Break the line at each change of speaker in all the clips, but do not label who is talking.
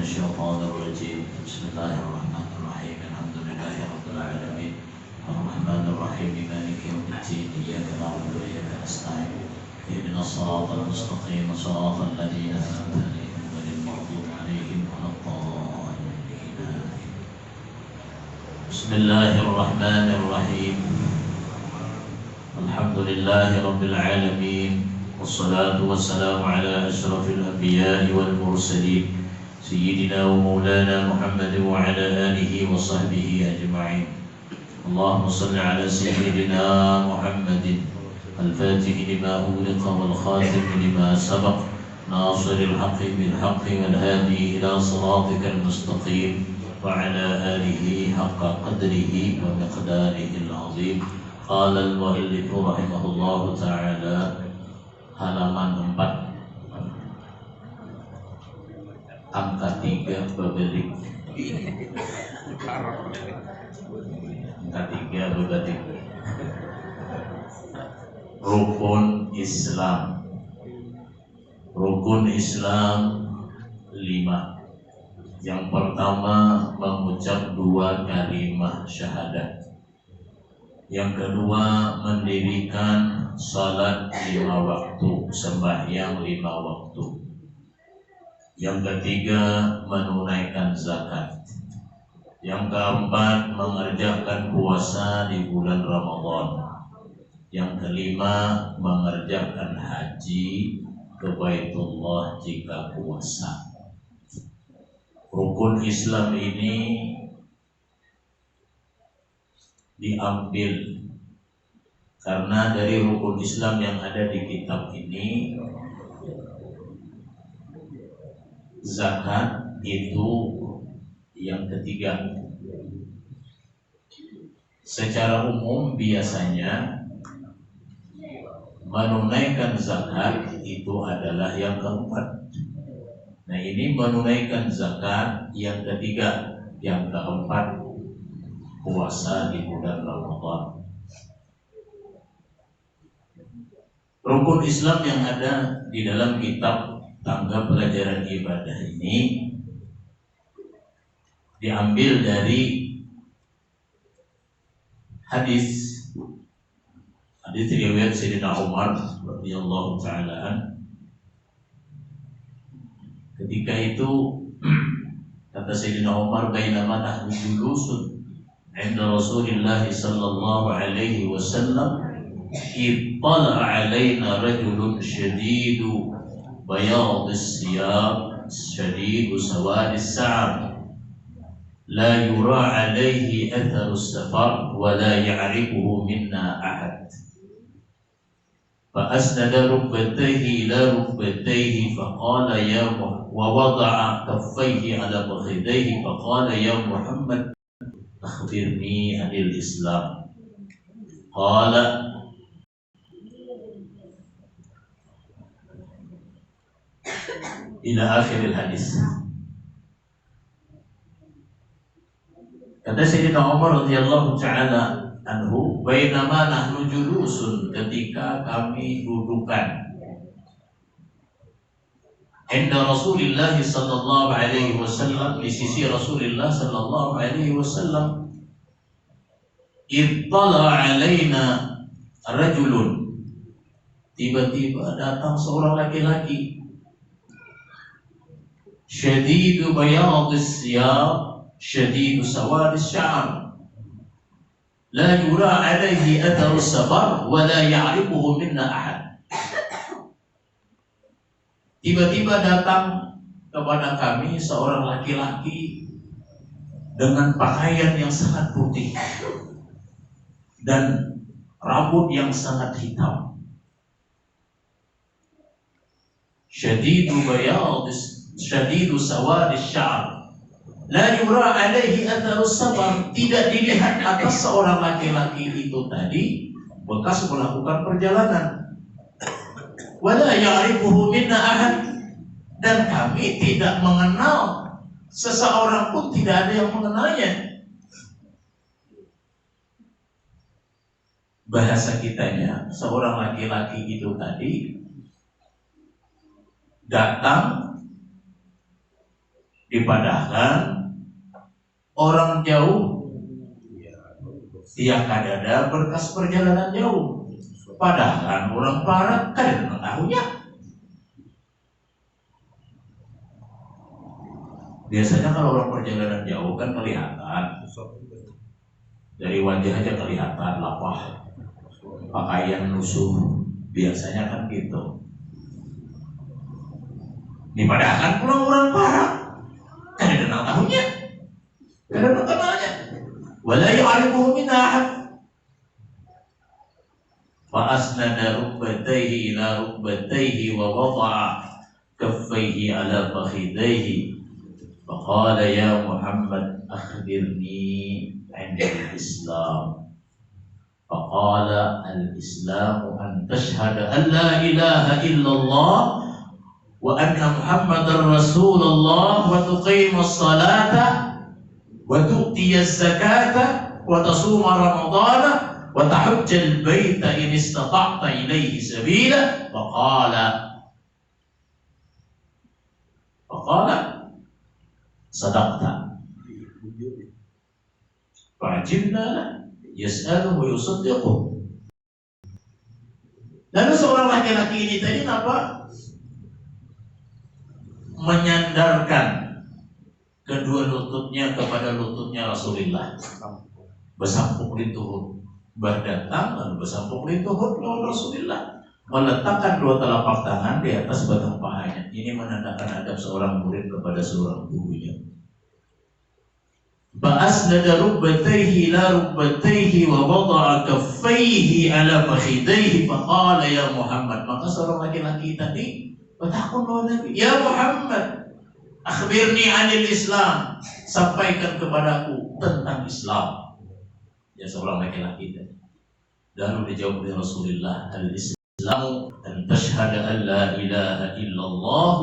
الشيطان الرجيم. بسم الله الرحمن الرحيم. الحمد لله رب العالمين الرحمن الرحيم مالك يوم الدين. إياك نعبد وإياك نستعين. اهدنا الصراط المستقيم صراط الذين أنعمت عليهم غير المغضوب عليهم ولا الضالين. بسم الله الرحمن الرحيم. الحمد لله رب العالمين والصلاة والسلام على أشرف الأنبياء والمرسلين سيدنا ومولانا محمد وعلى آله وصحبه أجمعين. اللهم صل على سيدنا محمد الفاتح لما أغلق والخاتم لما سبق ناصر الحق بالحق والهادي إلى صراطك المستقيم وعلى آله حق قدره ومقداره العظيم. قال المؤلف رحمه الله تعالى halaman 4 angka 3 bebelik angka 3 bebelik rukun Islam 5. Yang pertama mengucap 2 kalimah syahadat. Yang kedua mendirikan salat 5 waktu, sembahyang 5 waktu. Yang ketiga menunaikan zakat. Yang keempat mengerjakan puasa di bulan Ramadan. Yang kelima mengerjakan haji ke Baitullah jika puasa. Rukun Islam ini diambil karena dari rukun Islam yang ada di kitab ini, zakat itu yang ketiga. Secara umum biasanya menunaikan zakat itu adalah yang keempat. Nah, ini menunaikan zakat yang ketiga. Yang keempat puasa di bulan Ramadan. Rukun Islam yang ada di dalam kitab tangga pelajaran ibadah ini diambil dari hadis riwayat Sayyidina Umar radhiyallahu ta'ala. Ketika itu kata Sayyidina Umar, bainama nahnu julusun 'inda Rasulillah sallallahu alaihi wasallam ittala 'alaina rajulun shadidu bayadis siyab shadidu sawadis sa'ab la yura 'alaihi atharus safar wa la ya'rifuhu minna ahad. فأسند ركبتيه إلى ركبتيه فقال يا ووضع كفيه على فخذيه فقال يا محمد أخبرني عن الإسلام. قال إلى آخر الحديث. Kata Sayyidina Umar radhiyallahu ta'ala anhu, bainama nahnu julusun, ketika kami dudukan inda Rasulillah sallallahu alaihi wasallam, di sisi Rasulullah sallallahu alaihi wasallam, ittala alaina rajulun, tiba-tiba datang seorang laki-laki, syadidu bayadis siyab syadidu sawadis sya'ar la yura alaihi atharus safar wa la ya'rifuhu minna ahad. Tiba-tiba datang kepada kami seorang laki-laki dengan pakaian yang sangat putih dan rambut yang sangat hitam. Syadidu bayadis syadidu sawadis sya'ar la yura alaihi atharus safar, tidak dilihat atas seorang laki-laki itu tadi bekas melakukan perjalanan. Wala ya'rifuhu minna ahad, dan kami tidak mengenal, seseorang pun tidak ada yang mengenalnya. Bahasa kitanya, seorang laki-laki itu tadi datang di Dipadahkan orang jauh tiap kadada berkas perjalanan jauh. Padahal orang barat kan tahunya. Biasanya kalau orang perjalanan jauh kan kelihatan dari wajah aja kelihatan lapah, pakaian lusuh, biasanya kan gitu. Dipadahkan pulang orang barat kan ada tahunya, kan ada kenalnya. Wala ya'rifuhu min ahad. فأسند ركبتيه إلى ركبتيه ووضع كفيه على فخذيه فقال يا محمد أخبرني عن الإسلام فقال الإسلام أن تشهد أن لا إله إلا الله وأن محمد رسول الله وتقيم الصلاة وتؤتي الزكاة وتصوم رمضان وتحج البيت إن استطعت إليه سبيلا فقال صدقت فعجبنا له يسأله ويصدقه. Lalu seorang laki-laki ini tadi apa? Menyandarkan kedua lututnya kepada lututnya Rasulullah, bersambung di tuhuk. Berdatang lalu bersambung di tuhuk Rasulullah, meletakkan dua telapak tangan di atas batang pahanya. Ini menandakan adab seorang murid kepada seorang gurunya. Fa'asnada rukbatayhi ila rukbatayhi wa wada'a kaffayhi ala fakhidayhi faqala ya Muhammad. Maka seorang laki-laki tadi bertakun kepada Nabi, ya Muhammad, akhbirni anil Islam, sampaikan kepadaku tentang Islam. Ya seorang laki-laki tadi. Lalu dijawab oleh Rasulullah, al-Islamu an tashhada an la ilaha illallah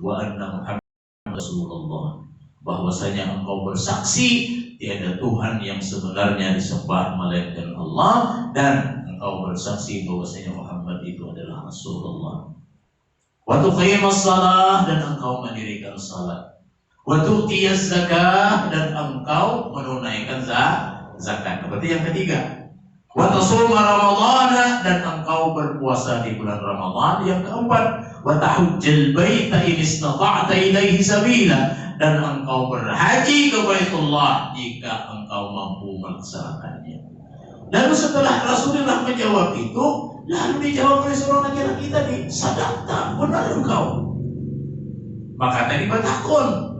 wa anna Muhammad Rasulullah. Bahwasanya engkau bersaksi tiada Tuhan yang sebenarnya disembah melainkan Allah, dan engkau bersaksi bahwasanya Muhammad itu adalah Rasulullah. Wa tuqimus shalah, dan engkau mendirikan salat. Wa tu'tiyaz zakah, dan engkau menunaikan zakat. Berarti yang ketiga. Wa tasuma ramadhana, dan engkau berpuasa di bulan Ramadan. Yang keempat, wa tahujjal baita in istata'ta ilaihi sabila, dan engkau berhaji ke Baitullah jika engkau mampu melaksanakannya. Lalu setelah Rasulullah menjawab itu, lalu dijawab oleh seorang laki-laki tadi, sadaqta, benar engkau. Maka tadi bertakun.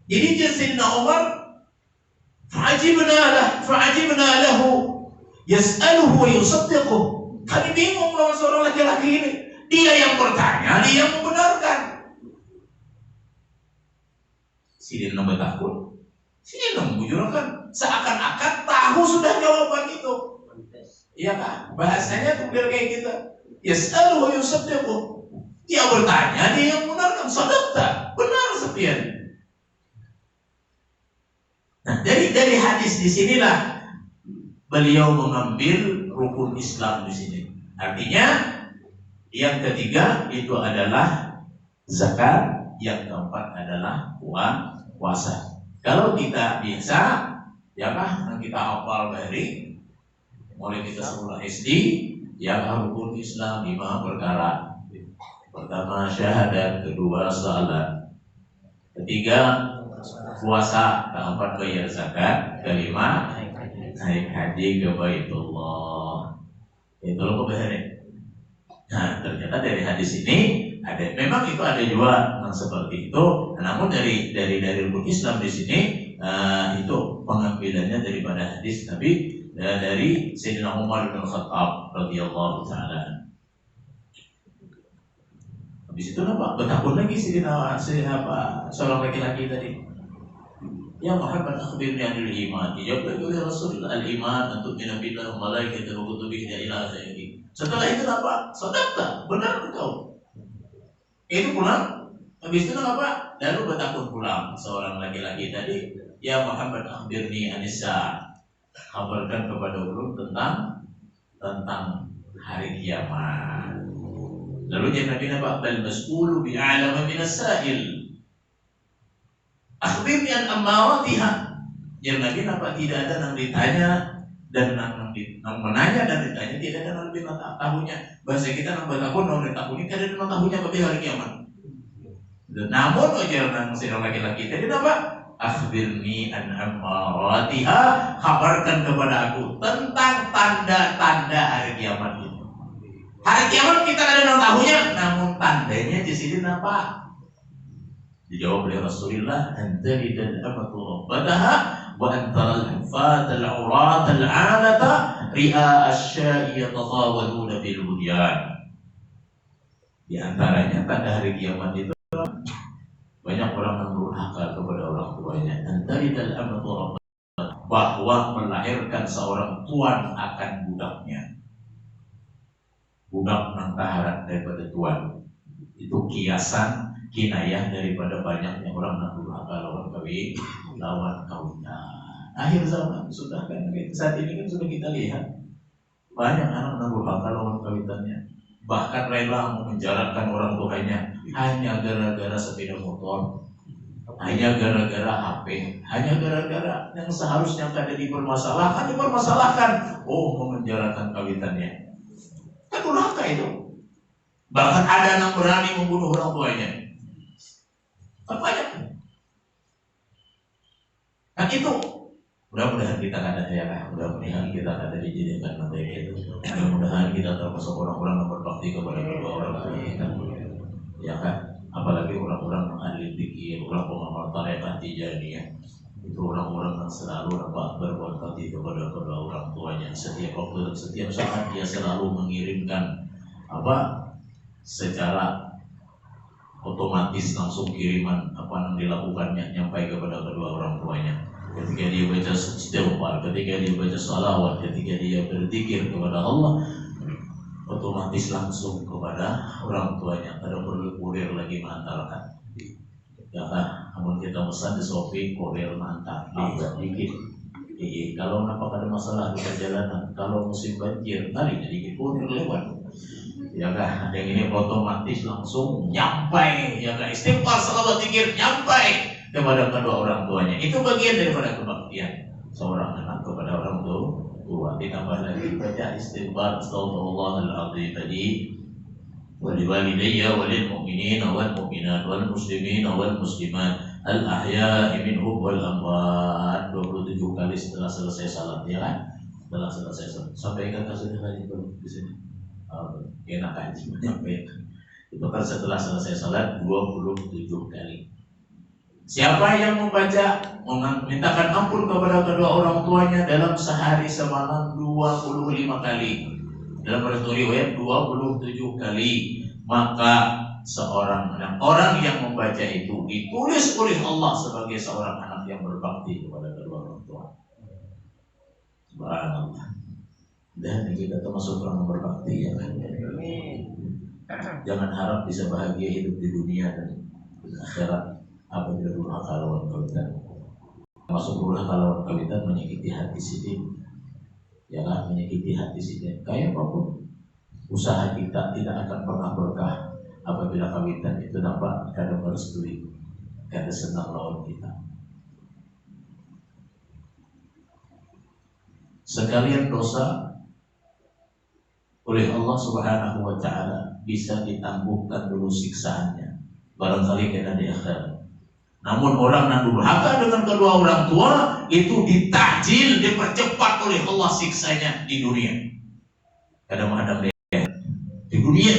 Jadi Sayyidina Umar fa'ajibna lahu yas'aluhu wa yusaddiquh. Kami bingung lawan seorang laki-laki ini. Dia yang bertanya, dia yang membenarkan. Sidin bertakun, sidin membujurkan, seakan-akan tahu sudah jawaban itu. Iya kan? Bahasanya tuh biar kayak gitu. Yas'aluhu wa yusaddiquh. Dia bertanya, dia yang membenarkan. Sadaqta, benar sepian. Nah, dari hadis di sinilah beliau mengambil rukun Islam di sini. Artinya yang ketiga itu adalah zakat, yang keempat adalah puasa. Kalau kita biasa, ya kan, kita hafal dari mulai kita sekolah SD, yang rukun Islam 5 perkara. Pertama syahadat, kedua salat, ketiga puasa, keempat bayar zakat, kelima naik haji ke Baitullah. Itu loh kebenaran. Nah, ternyata dari hadis ini memang itu ada juga yang seperti itu. Namun dari rukun Islam di sini itu pengambilannya daripada hadis Nabi dari Sayyidina Umar bin Khattab radhiyallahu taala. Habis itu bertakun lagi seorang laki-laki tadi. Ya Muhammad, akhbirni anil iman. Dijawab lagi oleh Rasulullah, al-iman an tu'mina billahi wa malaikatihi wa kutubihi ila akhirih. Setelah itu apa? Sadaqta, benar engkau. Itu pulang. Habis itu apa? Lalu bertakun pulang seorang laki-laki tadi, ya Muhammad, akhbirni anisa. Kabarkan kepada ulun tentang hari kiamat. Lalu dia Nabi bal mas'ulu bi'alama minas sa'il. Akhbirni an ammaratiha. Yang Nabi nampak tidak ada yang ditanya dan yang menanya dan ditanya tidak ada yang lebih tahunya. Bahasa kita nang bertakun nang tahu ini kada ada tahunya bagi hari kiamat. Namun ujar nang sira laki-laki tadi apa? Akhbirni an ammaratiha, kabarkan kepada aku tentang tanda-tanda hari kiamat itu. Hari kiamat kita ada yang tahunya, namun tandanya di sini apa? Dijawab oleh Rasulullah, antari dan amatu rabbataha wa antara al-hufat al-urat al-'alata ri'a asy-sya'i yatatawaduna fil bunyan. Di antaranya tanda hari kiamat itu banyak orang yang durhaka kepada orang tuanya. Antari dan amatu rabbataha, bahwa melahirkan seorang tuan akan budaknya. Budak nang taharat daripada tuan. Itu kiasan kinayah daripada banyaknya orang yang durhaka lawan kawinan. Akhir zaman sudah kan, saat ini kan sudah kita lihat banyak anak yang durhaka lawan kawinannya, bahkan rela memenjarakan orang tuanya hanya gara-gara sepeda motor, hanya gara-gara HP, hanya gara-gara yang seharusnya tidak dipermasalahkan, memenjarakan kawinannya. Kan durhaka itu. Bahkan ada yang berani membunuh orang tuanya. Kan banyak. Kan itu. Mudah-mudahan kita ada ya, mudah-mudahan kita ada dijadikan materi itu. Mudah-mudahan kita termasuk orang-orang yang berbakti kepada kedua orang tua kita. Ya kan? Apalagi orang-orang yang ahli fikih, orang pengamal tarekat Tijaniyah. Itu orang-orang yang selalu berbakti kepada kedua orang tuanya. Setiap waktu dan setiap saat dia selalu mengirimkan secara otomatis langsung kiriman apa yang dilakukannya nyampai kepada kedua orang tuanya. Ketika dia baca istighfar, ketika dia baca salawat, ketika dia berzikir kepada Allah, otomatis langsung kepada orang tuanya. Kada perlu kurir lagi mengantarkan. Ya kan, namun kita pesan di Shopee kurir mengantar dikit. Kalau nampak ada masalah di perjalanan, kalau musim banjir, tadi dikit kurir lewat. Ya kan, yang ini otomatis langsung nyampai, ya kan, istighfar salawat zikir nyampai kepada kedua orang tuanya. Itu bagian daripada kebaktian seorang anak kepada orang tua. Ditambah lagi baca istighfar astaghfirullahal azim tadi, wal walidayya wal mu'minin wal mu'minat wal muslimin wal muslimat al ahya'i minhum wal amwat, 27 kali setelah selesai salat, ya kan? Setelah selesai salat. Sampai kata sudah tadi di sini. Enak aja menyampaikan. Itu kan setelah selesai salat 27 kali. Siapa yang membaca memintakan ampun kepada kedua orang tuanya dalam sehari semalam 25 kali, dalam riwayat 27 kali, maka orang yang membaca itu ditulis oleh Allah sebagai seorang anak yang berbakti kepada kedua orang tua. Subhanallah. Dan kita termasuk orang yang berbakti, ya kan? Jangan harap bisa bahagia hidup di dunia dan akhirat apabila durhaka lawan kawitan. Masuk durhaka lawan kawitan menyakiti hati sidin, ya kan? Menyakiti hati sidin. Kayak apapun usaha kita tidak akan pernah berkah apabila kawitan itu dapat kada merestui, kada senang lawan kita. Sekalian dosa oleh Allah Subhanahu wa ta'ala bisa ditangguhkan dulu siksaannya, barangkali kena di akhirat. Namun orang yang durhaka dengan kedua orang tua itu ditajil, dipercepat oleh Allah siksanya di dunia. Kadang-kadang di dunia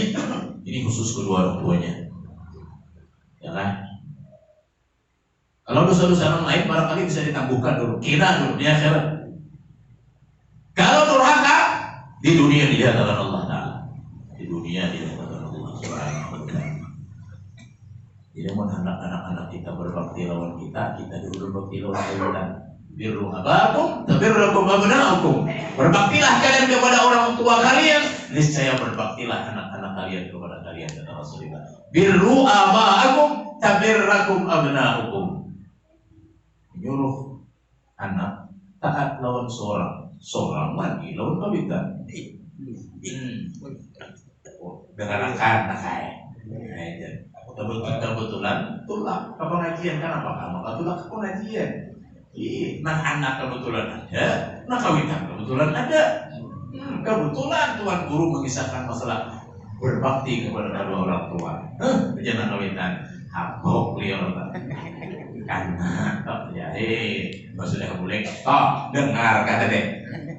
ini khusus kedua orang tuanya, ya kan? Kalau dosa-dosa yang lain barangkali bisa ditangguhkan dulu, kira dulu di akhirat. Kalau durhaka di dunia dihadapan Allah Ta'ala, di dunia dihadapan Allah Subhanahu wa ta'ala. Jadi mau anak-anak kita berbakti lawan kita dulu berbakti lawan kita. Birru abakum tabirrukum abna'ukum. Berbaktilah kalian kepada orang tua kalian, niscaya berbaktilah anak-anak kalian kepada kalian, kata Rasulullah. Birru abakum tabirrukum abna'ukum. Menyuruh anak taat lawan seorang lagi lawan kawitan. Dengan anak-anak kebetulan tulak ke pengajian kan apa maka tulak ke pengajian. Nah anak kebetulan ada, nah kawitan kebetulan ada. Kebetulan Tuan Guru mengisahkan masalah berbakti kepada kedua orang tua. Jangan kawitan, habok beliau karena tak ya sudah boleh dengar kata deh,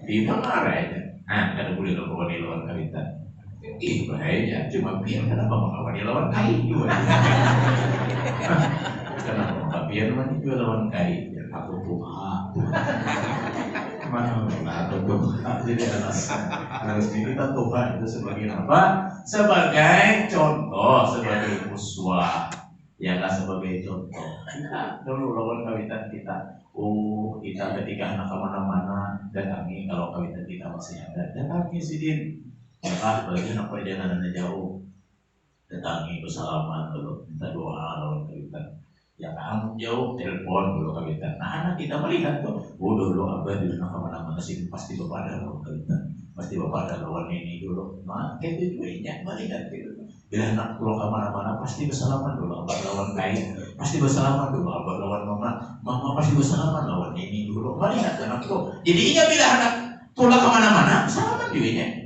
didengar aja. Nah kada boleh lawan lawan kawitan. Bahaya cuma biar kenapa mengawani lawan kayu. Kenapa biar juga lawan kayu? Biar aku tuha. Mana aku tuha jadi alasan harus kita tuha itu sebagai apa? Sebagai contoh, sebagai uswah. Ya kan sebagai contoh. Kita dulu lawan kawitan kita. Kita ketika anak kemana-mana datangi kalau kawitan kita masih ada. Datangi sidin. Ya bagi anak perjalanan jauh datangi bersalaman dulu minta doa lawan kawitan. Ya kamu jauh telepon dulu kawitan. Nah anak kita melihat tuh, dulu abah di rumah kemana-mana sih pasti bapak ada lawan kawitan, pasti bapak ada lawan ini dulu. Nah kayak tujuannya melihat gitu. Bila anak pulang kemana-mana pasti bersalaman dulu abah lawan kain, pasti bersalaman dulu abah lawan mama pasti bersalaman lawan ini dulu. Melihat anak tuh. Jadinya bila anak pulang kemana-mana bersalaman juga.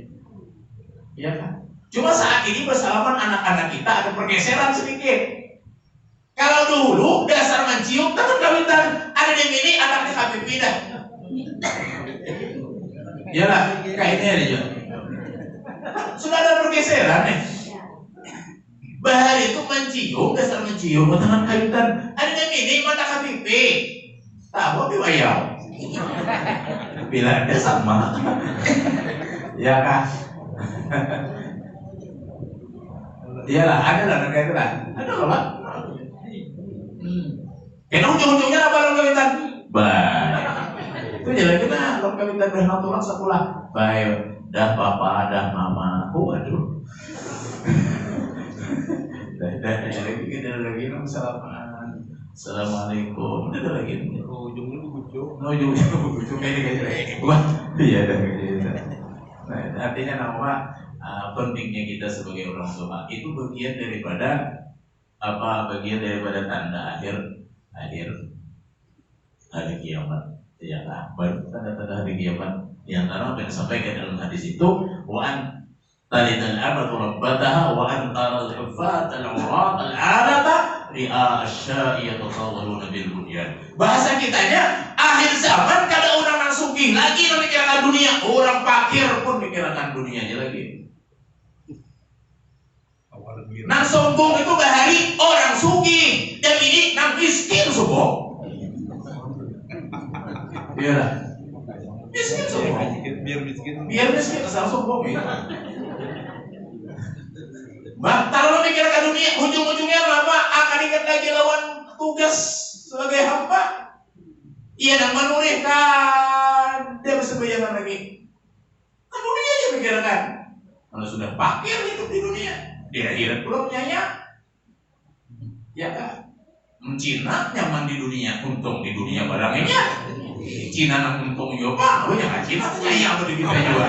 Ya kan? Cuma saat ini bersalaman anak-anak kita ada pergeseran sedikit. Kalau dulu dasar mencium teman kawitan ada di sini anaknya kami pindah. Iyalah, kayaknya ada juga. Sudah ada pergeseran nih. Bahar itu mencium, dasar mencium teman kawitan ada di sini mata kami tahu di wayang. Bila ada sama. Ya kan? Iyalah, ada lah kayak itu lah. Ada loh Pak. Karena ujung-ujungnya apa lawan kawitan? Baik. Itu jalan kita lawan kawitan dah natural sekolah. Baik, dah papa, dah mama. Waduh. Dah lagi salaman. Assalamualaikum. Udah lagi. Ujungnya bujuk. Ujungnya bujuk kayak wah, iya dah gitu. Nah, artinya nama pentingnya kita sebagai orang tua itu bagian daripada tanda akhir hari kiamat. Ya lah, baru tanda-tanda hari kiamat. Di antara apa yang disampaikan dalam hadis itu, wa an talidal amatu rabbataha wa an taral hufat al-urat al-alata ri'a asya'i yatatawaluna bil bunyan. Bahasa kitanya akhir zaman kada orang yang sugih lagi memikirkan dunia, orang fakir pun memikirkan dunianya lagi. Nang sombong itu bahari orang sugih dan ini nang miskin sombong. Iyalah. Miskin sombong. Biar miskin asal sombong itu. Kalau mikirkan dunia ujung-ujungnya apa? Akan ingat lagi lawan tugas sebagai hamba. Ia dan menurihkan dia bersebayangan lagi. Kan dunia aja pikirkan. Kalau sudah fakir hidup di dunia, di akhirat belum nyanyi. Ya kan? Cina nyaman di dunia, untung di dunia barangnya. Cina nang untung juga, lu yang Cina nyayang tuh di kita juga.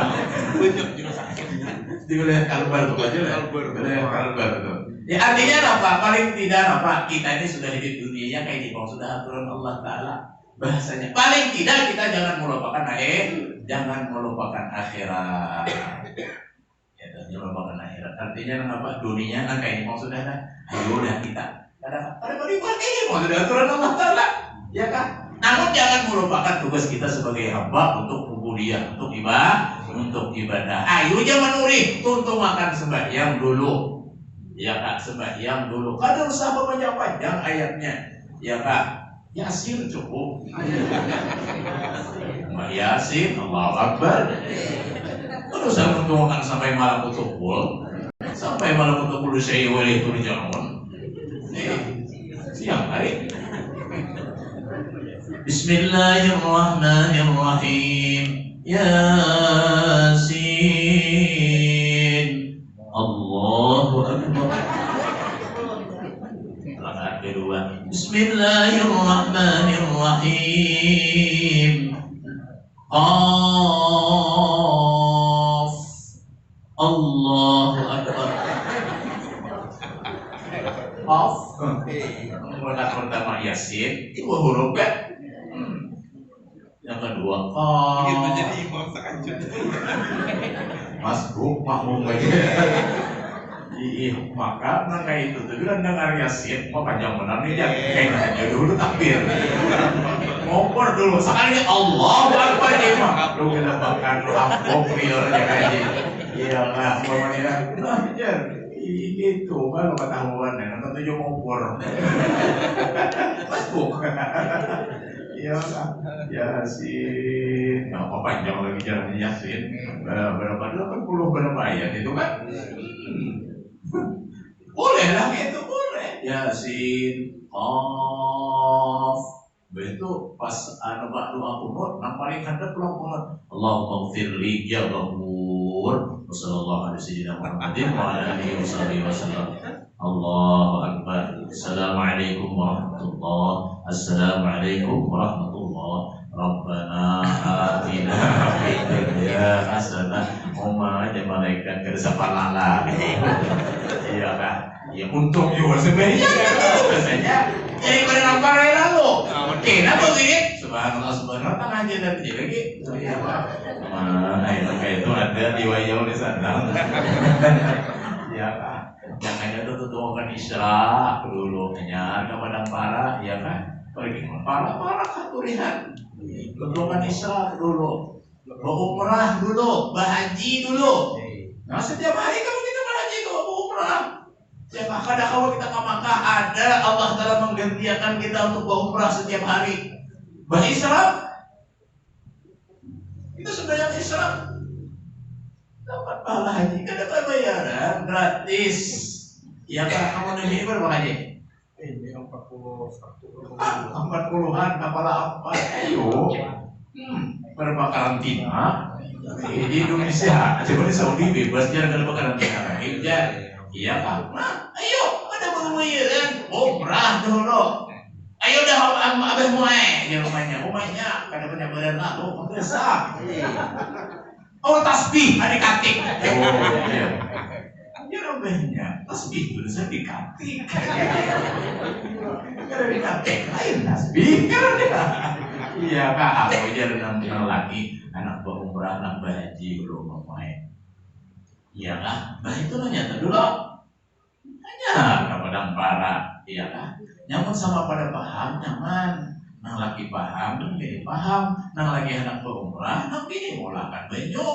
Di wilayah Kalbar tuh aja lah. Wilayah Kalbar tuh. Ya artinya apa? Paling tidak apa? Kita ini sudah hidup dunianya kayak di bawah sudah aturan Allah Taala. Bahasanya paling tidak kita jangan melupakan jangan melupakan akhirat. Ya, jangan melupakan akhirat. Artinya apa? Dunia kan kayak di bawah sudah ada. Ayo udah kita. Ada beribadah ini mau sudah aturan Allah Taala. Ya kan? Namun jangan melupakan tugas kita sebagai hamba untuk ubudiyah, untuk ibadah. Ayo jangan nuri, tuntung makan sembahyang dulu. Ya Kak, sembahyang dulu. Kada usah panjang-panjang ayatnya. Ya Kak, Yasin cukup. Yasin, Allahu Akbar. Kada usah tuntung makan sampai malam kutukul. Sampai malam kutukul saya boleh turun. Siang hari. Bismillahirrahmanirrahim. Yasin. Allahu Akbar. Rakaat kedua. Bismillahirrahmanirrahim. Qaf. Allahu Akbar. Rakaat pertama Yasin 2 huruf kan. Yang kedua Qaf.
Begitu jadi imam tahajud.
Masbuk makmum aja. Iya, maka itu tuh dengar Yasin, mau panjang benar nih ya, kayak aja dulu takbir, ngoper dulu, sekali Allahu Akbar nih mah, lu kita bakar lu ambok real ya kaji, iya lah, umpamanya, nah ya, itu kan lo ketahuan ya, nanti tujuh ngoper, Masbuk, iya lah, Yasin, nggak apa panjang lagi jalan Yasin, berapa 80 berapa ayat itu kan? Boleh lah itu boleh. Yasin, Qaf. Begitu pas doa kunut, nang paling hadap pulang kunut. Allahumma gfirli ya Ghafur. Wassallallahu alaihi Muhammadin wa ala alihi wasallam. Allahu akbar. Assalamualaikum warahmatullahi. Assalamualaikum warahmatullahi. Rabbana atina fid dunya hasanah wa aja malaikat kersapa lala. Iya kan? Ya untung juga sebenarnya biasanya jadi pada nampar lalu. Oke, kenapa begini? Subhanallah tengah aja dan jadi lagi. Iya Pak. Mana itu kayak itu ada di wayau di sana. Ya kan? Jangan itu tutupan Isra dulu hanya kepada para ya kan? Pergi para katurihan. Tutupan Isra dulu. Umrah dulu, berhaji dulu. Nah setiap hari kamu kita berhaji ke umrah. Setiap kadang kalau kita ke Makkah ada Allah Taala menggantikan kita untuk berumrah setiap hari. Berislam, kita sudah yang Islam dapat pahala haji, kan dapat bayaran gratis. Ya kan kamu negeri berapa haji?
Ini 41.
40-an kepala apa? Ayo. Berapa karantina di Indonesia, coba di Saudi bebas jangan ada karantina lagi ya. Iya Pak. Nah, ayo ada pembayaran umrah dulu. Ayo dah abah muai di rumahnya kada penyabaran lalu mendesak. Oh tasbih ada katik. Oh iya. Ya robehnya tasbih dulu saya dikatik. Kada dikatik lain tasbih kan ya. Iya Kak, aku aja renang lagi anak bawa umrah, anak haji belum mau main. Iya Kak, nah itu nanya dulu. Nanya kepada para, iya Kak. Nyaman sama pada paham, nyaman. Nang lagi paham, nang bini paham. Nang lagi anak bawa umrah, nang bini mulakan banyu.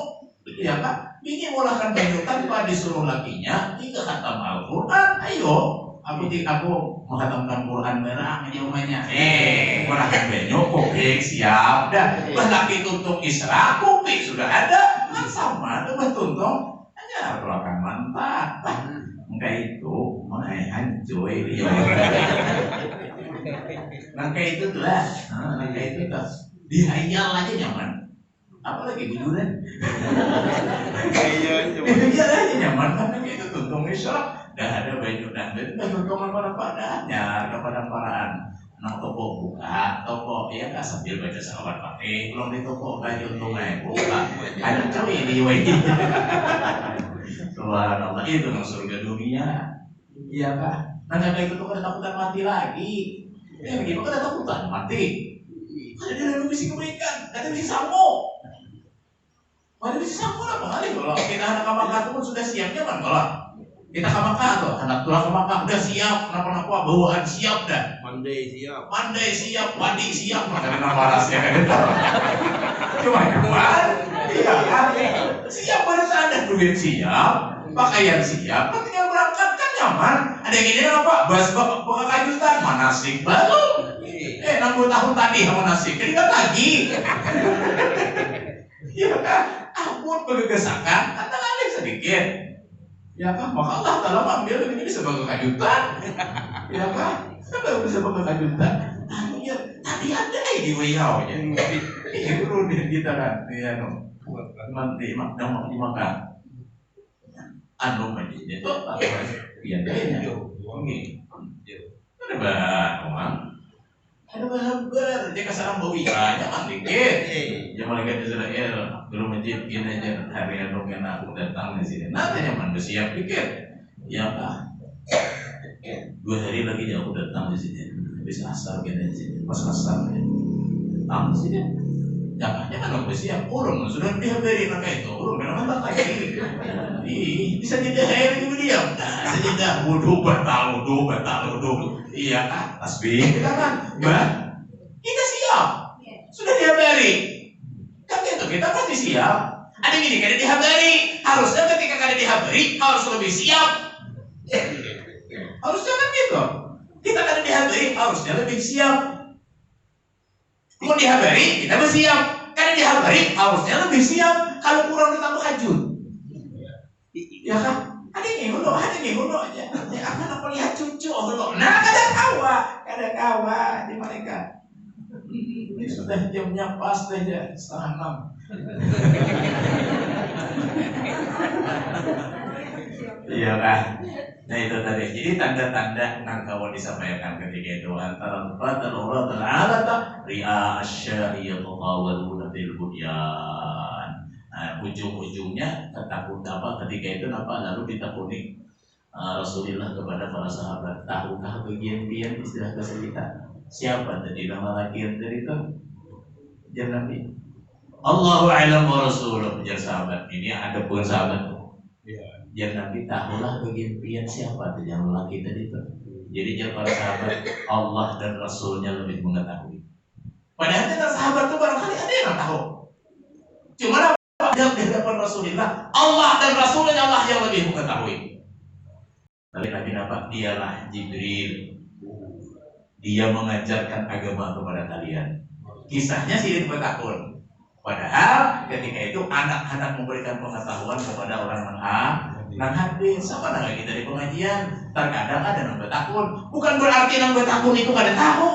Iya Kak, bini mulakan banyu tanpa disuruh lakinya. Tiga khatam Al-Quran, ayo. Aku menghatamkan Quran merah di rumahnya. Mulakan banyu, kopi siap dah. Laki tuntung Isra, kopi sudah ada. Kan sama, itu bertuntung. Hanya melakukan mantap. Enggak itu, main joy dia. Nangka itu tuh lah, nangka itu tuh dihayal aja nyaman. Apalagi bujuran. Iya aja nyaman karena itu tuntung Isra. Dah ada baju dan tuntungan pada padanya kepada paraan. Anak toko buka, toko ya nggak sambil baca sahabat pakai, belum di toko baju tuntungan buka. Ada cewek di wajib. Subhanallah itu nang surga dunia. Iya Kak. Nah karena itu tuh kada takutan mati lagi. Ya begitu kada takutan mati. Ada di dalam misi kebaikan, ada misi sampo. Ada misi sampo apa kali kalau kita anak Makkah pun sudah siapnya kan kalau kita ke Makkah tuh, anak tulang ke Makkah udah siap, kenapa bawaan siap dah. Mandai siap, wadi siap, karena nama rahasia kan itu. Cuma nyaman, iya kan? Siap pada saat duit siap, pakaian siap, kan tinggal berangkat kan nyaman. Ada yang ini apa? Bas bakal kajutan, manasik baru. 60 tahun tadi manasik, jadi kan lagi. Iya kan? Ampun bergesakan, kata sedikit. Ya kan, maka Allah Ta'ala ambil ini sebagai kejutan. Ya kan, kenapa bisa sebagai kejutan? Ya, tadi ada di wayau ya. Ini perlu kita kan, ya no. Nanti mau dimakan. Anu macam itu, ya deh. Oke, ada bahan, ada bahan dia kesaran bawa ikannya dikit. Ya malaikat Israel dulu masjid gini aja hari anu kena aku datang di sini. Nanti nyaman bersiap dikit, ya kah? 2 hari lagi aku datang di sini. Habis asar gini di sini. Pas asar ya. Datang di sini. Jangan aku siap. Urung sudah dihabari nak itu. Urung memang tak kayak ini. Bisa jadi hari itu diam. Bisa jadi wudu batal wudu. Iya kan? Tasbih kita kan. Mbak, kita siap. Sudah dihabari. Kan itu kita pasti siap. Ada gini kada dihabari. Harusnya ketika kada dihabari harus lebih siap. Harusnya kan gitu. Kita kada dihabari harusnya lebih siap. Mau dihabari kita bersiap. Kada dihabari harusnya lebih siap. Kalau kurang kita tahajud. Ya kan? Ada yang ngono aja. Ya akan aku lihat cucu ngono. Nah, kada kawa di mereka. Ini sudah jamnya pas saja 5:30. Iya kan? Nah itu tadi. Jadi tanda-tanda nang kawan disampaikan ketika itu antara Allah Ta'ala ri'a asyariyah tawaluna bil bunyan. Nah, ujung-ujungnya ketakut apa ketika itu apa lalu ditakuni Rasulullah kepada para sahabat, tahukah bagian-bagian istilah bahasa kita? Siapa tadi nama laki yang tadi itu? Jangan Nabi. Allahu a'lam wa rasuluh. Jar sahabat ini ada pun sahabat. Jar Nabi tahulah bagian-bagian siapa tadi yang laki tadi itu. Jadi jar para sahabat Allah dan Rasulnya lebih mengetahui. Padahal kita sahabat itu barangkali ada yang tahu. Cuma di hadapan Rasulullah Allah dan Rasulnya Allah yang lebih mengetahui. Tapi Nabi nampak dialah Jibril. Dia mengajarkan agama kepada kalian. Kisahnya sih bertakun. Padahal ketika itu anak-anak memberikan pengetahuan kepada orang nang hadir. Sama dengan kita di pengajian. Terkadang ada nang bertakun. Bukan berarti nang bertakun itu kada tahu.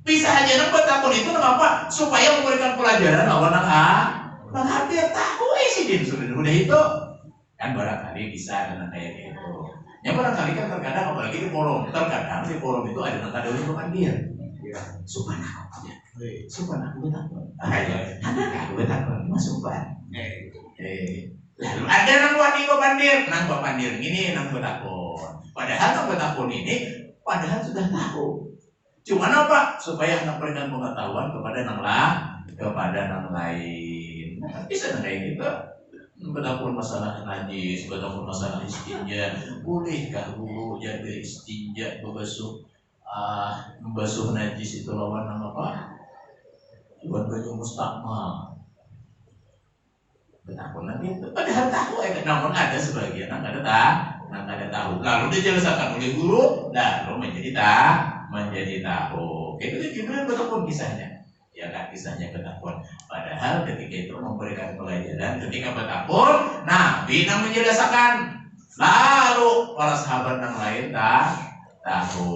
Bisa aja nang bertakun itu apa? Supaya memberikan pelajaran lawan nang hadir tahu sih dia sudah itu. Kan barangkali bisa dengan kayak gitu. Ya barangkali kan terkadang apalagi di forum, terkadang di forum itu ada yang kadang itu kan dia. Subhanallah. Subhanallah betakon. Anak aku betakon masuk ban. Lalu ada nang wani ko pandir, nang ko pandir gini nang betakon. Padahal nang betakon ini padahal sudah tahu. Cuma apa? Supaya nang berikan pengetahuan kepada nang lain. Bisa nang kayak gitu. Betapun masalah najis, betapun masalah istinja, bolehkah guru jadi istinja membasuh najis itu lawan apa? Buat baju mustakmal. Betapun nanti itu padahal tahu namun ada sebagian nang ada tahu. Lalu dijelaskan oleh guru, lalu menjadi tahu. Itu gimana betapun kisahnya? Ya kan kisahnya bertakun. Padahal ketika itu memberikan pelajaran ketika bertakun, Nabi yang menjelaskan. Lalu para sahabat yang lain tahu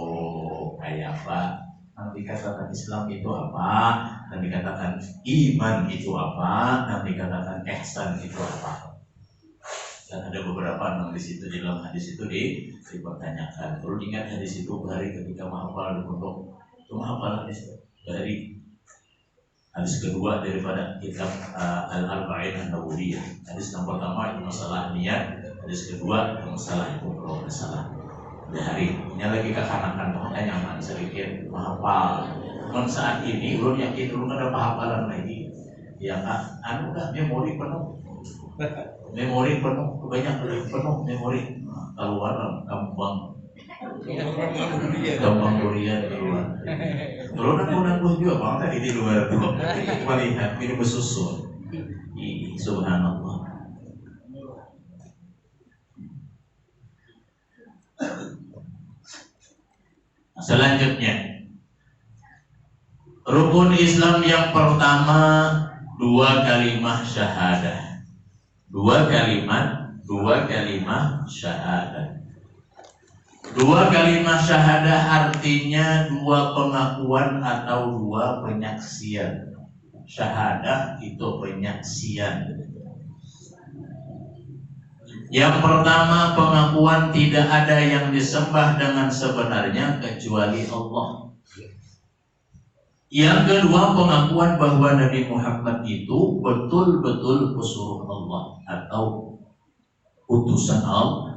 kayak apa. Nanti katakan Islam itu apa, nanti katakan iman itu apa, nanti katakan ihsan itu apa. Dan ada beberapa yang di situ di dalam hadis itu dipertanyakan. Perlu ingat hadis itu hari ketika menghafal di pondok, itu menghafal hadis dari hadis kedua daripada kitab Al-Arba'in An-Nawawiyah. Hadis yang pertama itu masalah niat, hadis kedua masalah itu kalau masalah dari ini lagi kekanakan makanya nyaman sedikit menghafal. Namun saat ini belum yakin belum ada penghafalan lagi. Ya kan, udah memori penuh, kebanyakan penuh memori. Keluar gampang durian keluar. Kalau nanggung juga bang tadi di luar tuh melihat ini bersusun. Subhanallah. Selanjutnya rukun Islam yang pertama 2 kalimat syahadah. 2 kalimat syahadah. 2 kalimat syahadah artinya 2 pengakuan atau 2 penyaksian. Syahadah itu penyaksian. Yang pertama pengakuan tidak ada yang disembah dengan sebenarnya kecuali Allah. Yang kedua pengakuan bahwa Nabi Muhammad itu betul-betul pesuruh Allah atau utusan Allah.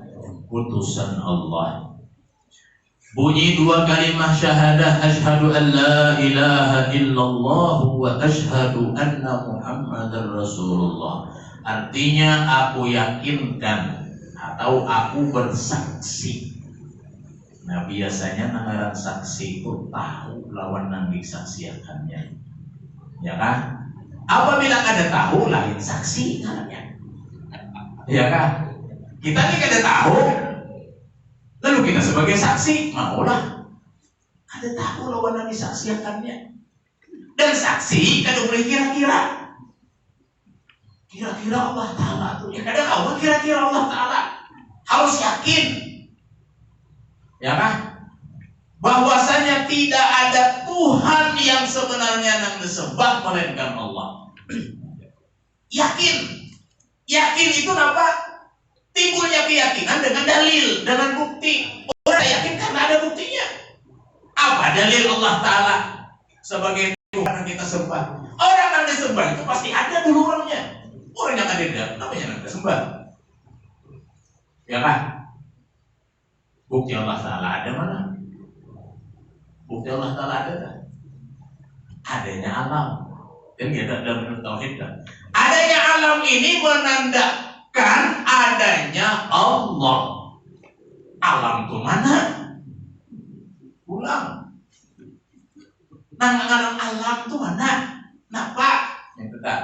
Bunyi dua kalimat syahadah, asyhadu an la ilaha illallah wa asyhadu anna Muhammadar Rasulullah. Artinya aku yakinkan atau aku bersaksi. Nah biasanya nangaran saksi itu tahu lawan nang disaksiakannya, ya kan? Apabila ada tahu lain saksi namanya, ya kan? Kita ini kada tahu, lalu kita sebagai saksi maulah ada tahu lawan nang disaksiakannya. Dan saksi kada boleh kira-kira. Kira-kira Allah Ta'ala tuh ya kada tahu kira-kira Allah Ta'ala, harus yakin, ya kan? Bahwasanya tidak ada Tuhan yang sebenarnya nang disembah melainkan Allah. Yakin. Yakin itu apa? Timbulnya keyakinan dengan dalil, dengan bukti. Orang yakin karena ada buktinya. Apa dalil Allah Ta'ala sebagai Tuhan yang kita sembah? Orang yang disembah itu pasti ada dulu orangnya. Orang yang ada namanya yang disembah, ya kan? Bukti Allah Ta'ala ada mana? Bukti Allah Ta'ala ada tak? Adanya alam. Dan kita dalam tauhid kan? Adanya alam ini menandakan adanya Allah. Alam itu mana? Ulang. Nangangan alam itu mana? Napa? Yang tetap.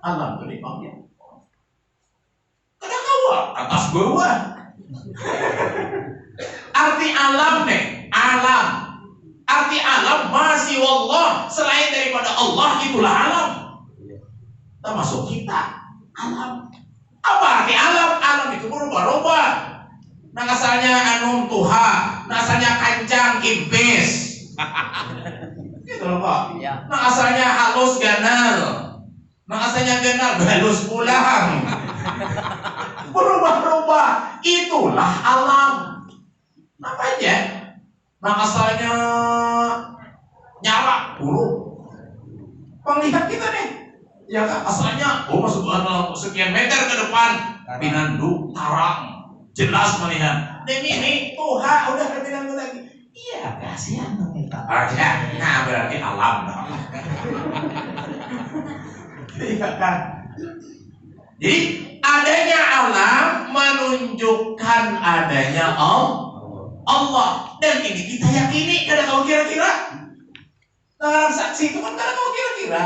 Alam itu dipanggil. Kada kawa atas bawah. Arti alam nih, alam. Arti alam masih wallah, selain daripada Allah itulah alam. Termasuk kita, alam. Apa arti alam? Alam itu berubah-ubah. Nah asalnya anum tuha, nah asalnya kancang impis. Gitu loh Pak. Nah asalnya halus ganal. Nah asalnya ganal balus pulang. Berubah-ubah. Itulah alam. Apa aja? Nah asalnya nyala buruk. Penglihat kita nih, ya kan? Asalnya masuk sekian meter ke depan, pinandu tarang, jelas melihat. Ini Tuhan udah ke pinandu lagi. Iya kasihan kita. Aja, nah berarti alam. Iya kan? Jadi adanya alam menunjukkan adanya Allah, dan ini kita yakini. Kada tahu kira-kira. Nah, saksi itu kan kada tahu kira-kira.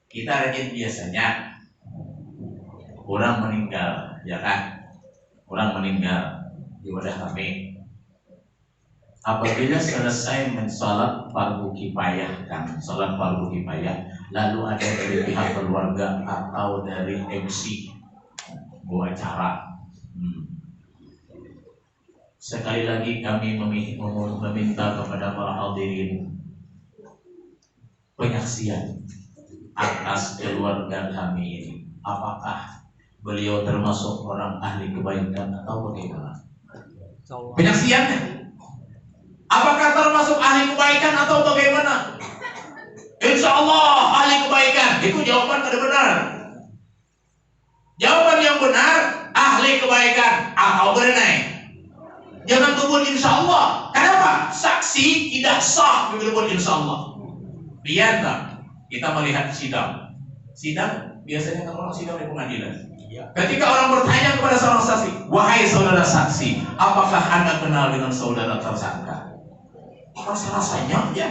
Kita rajin biasanya orang meninggal, ya kan? Orang meninggal di wadah kami. Apabila selesai mensolat fardu kifayah, kan? Solat fardu kifayah, lalu ada dari pihak keluarga atau dari MC buat acara. Sekali lagi kami meminta kepada para hadirin penyaksian atas keluarga kami ini. Apakah beliau termasuk orang ahli kebaikan atau bagaimana? Penyaksiannya apakah termasuk ahli kebaikan atau bagaimana? Insya Allah ahli kebaikan. Itu jawaban yang benar. Jawaban yang benar ahli kebaikan atau berenai. Jangan kebun insya Allah. Kenapa? Saksi tidak sah kebun insya Allah. Biar tak kita melihat sidang. Sidang biasanya kan orang sidang di pengadilan. Ketika orang bertanya kepada seorang saksi, wahai saudara saksi, apakah anda kenal dengan saudara tersangka? Rasa-rasanya ya,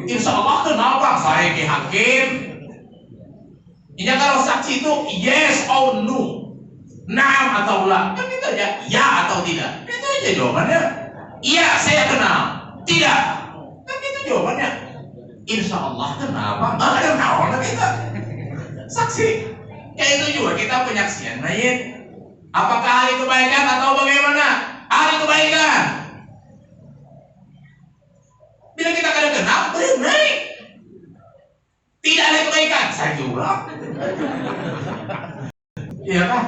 insya Allah kenal bang. Saya ke hakim. Ini kalau saksi itu yes or no, naam atau la, kan itu aja, ya atau tidak. Itu aja jawabannya. Iya saya kenal. Tidak, kan itu jawabannya. Insya Allah kenapa? Ada kawan kita saksi. Kayak itu juga kita penyaksian. Nah, apakah ahli kebaikan atau bagaimana? Ahli kebaikan. Bila kita kadang kenal, benar. Tidak ada kebaikan. Saya curang. Iya kan?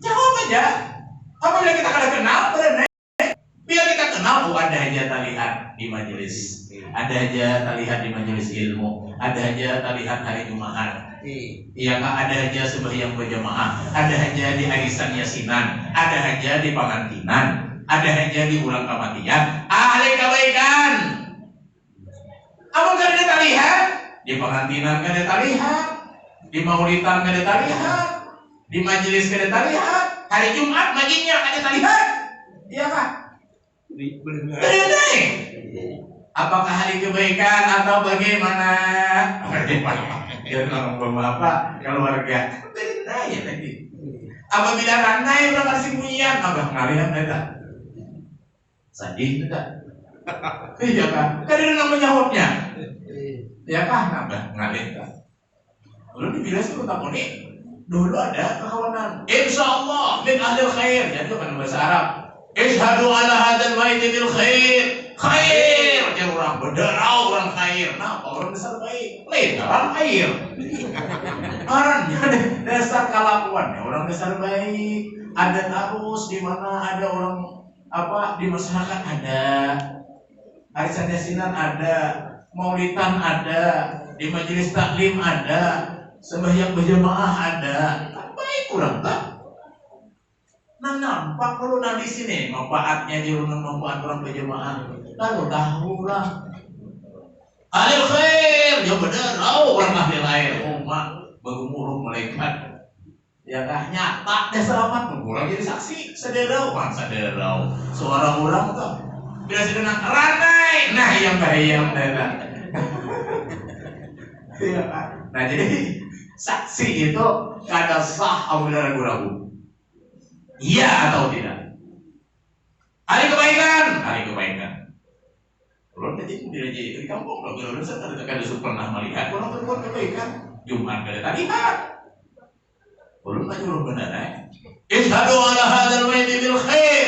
Jawab aja. Apabila kita kadang kenal, benar. Bila kita kenal, ada aja terlihat di majelis, ada aja terlihat di majelis ilmu, ada aja terlihat hari Jumat. Iya kan? Ada aja sembahyang berjamaah, ada aja di arisan yasinan, ada aja di pengantinan, ada yang jadi orang kematian ahli kebaikan. Amun kada terlihat di pengantinan kada terlihat, di maulidan kada terlihat, di majelis kada terlihat, hari Jumat maginya kada terlihat. Iya kah? Benar. Apakah hari kebaikan atau bagaimana? Dia ngomong apa keluarga? Benar ya tadi. Apabila ranai orang kasih bunyian, abah ngalihan ada. Sadih tidak? Iya kan? Kan ada nama jawabnya. Ya kan? Abah ngalihan. Lalu dibilang sih kota ini dulu ada kekawanan. Insya Allah min ahlil khair. Jadi kan bahasa Arab. Ishhadu ala hadzal baiti bil khair. Khair. Jadi orang berderau orang khair. Nah, orang besar baik. Lain orang khair. Orangnya dasar kelakuannya orang dasar baik. Ada arus di mana ada orang apa di masyarakat ada. Arisan yasinan ada, maulidan ada, di majelis taklim ada, sembahyang berjamaah ada. Baik kurang tak? Nah nampak kalau nanti sini manfaatnya jurungan manfaat orang berjamaah. Lalu tahu lah. Ahli khair, dia benar. Oh orang ahli khair, umat berumur malaikat. Ya kah nyata dia selamat orang jadi saksi sederau bang sederau. Suara orang tuh bila sedang ranai, nah yang bahaya mereka. Iya kan? Nah jadi saksi itu kada sah apabila ragu-ragu. Iya atau tidak? Hari kebaikan, hari kebaikan. Kalau tadi di kampung, kalau saya kada pernah melihat orang berbuat kebaikan. Jumat kada terlihat. Kalau tadi orang benar, ishhadu ala hadzal baiti bil khair.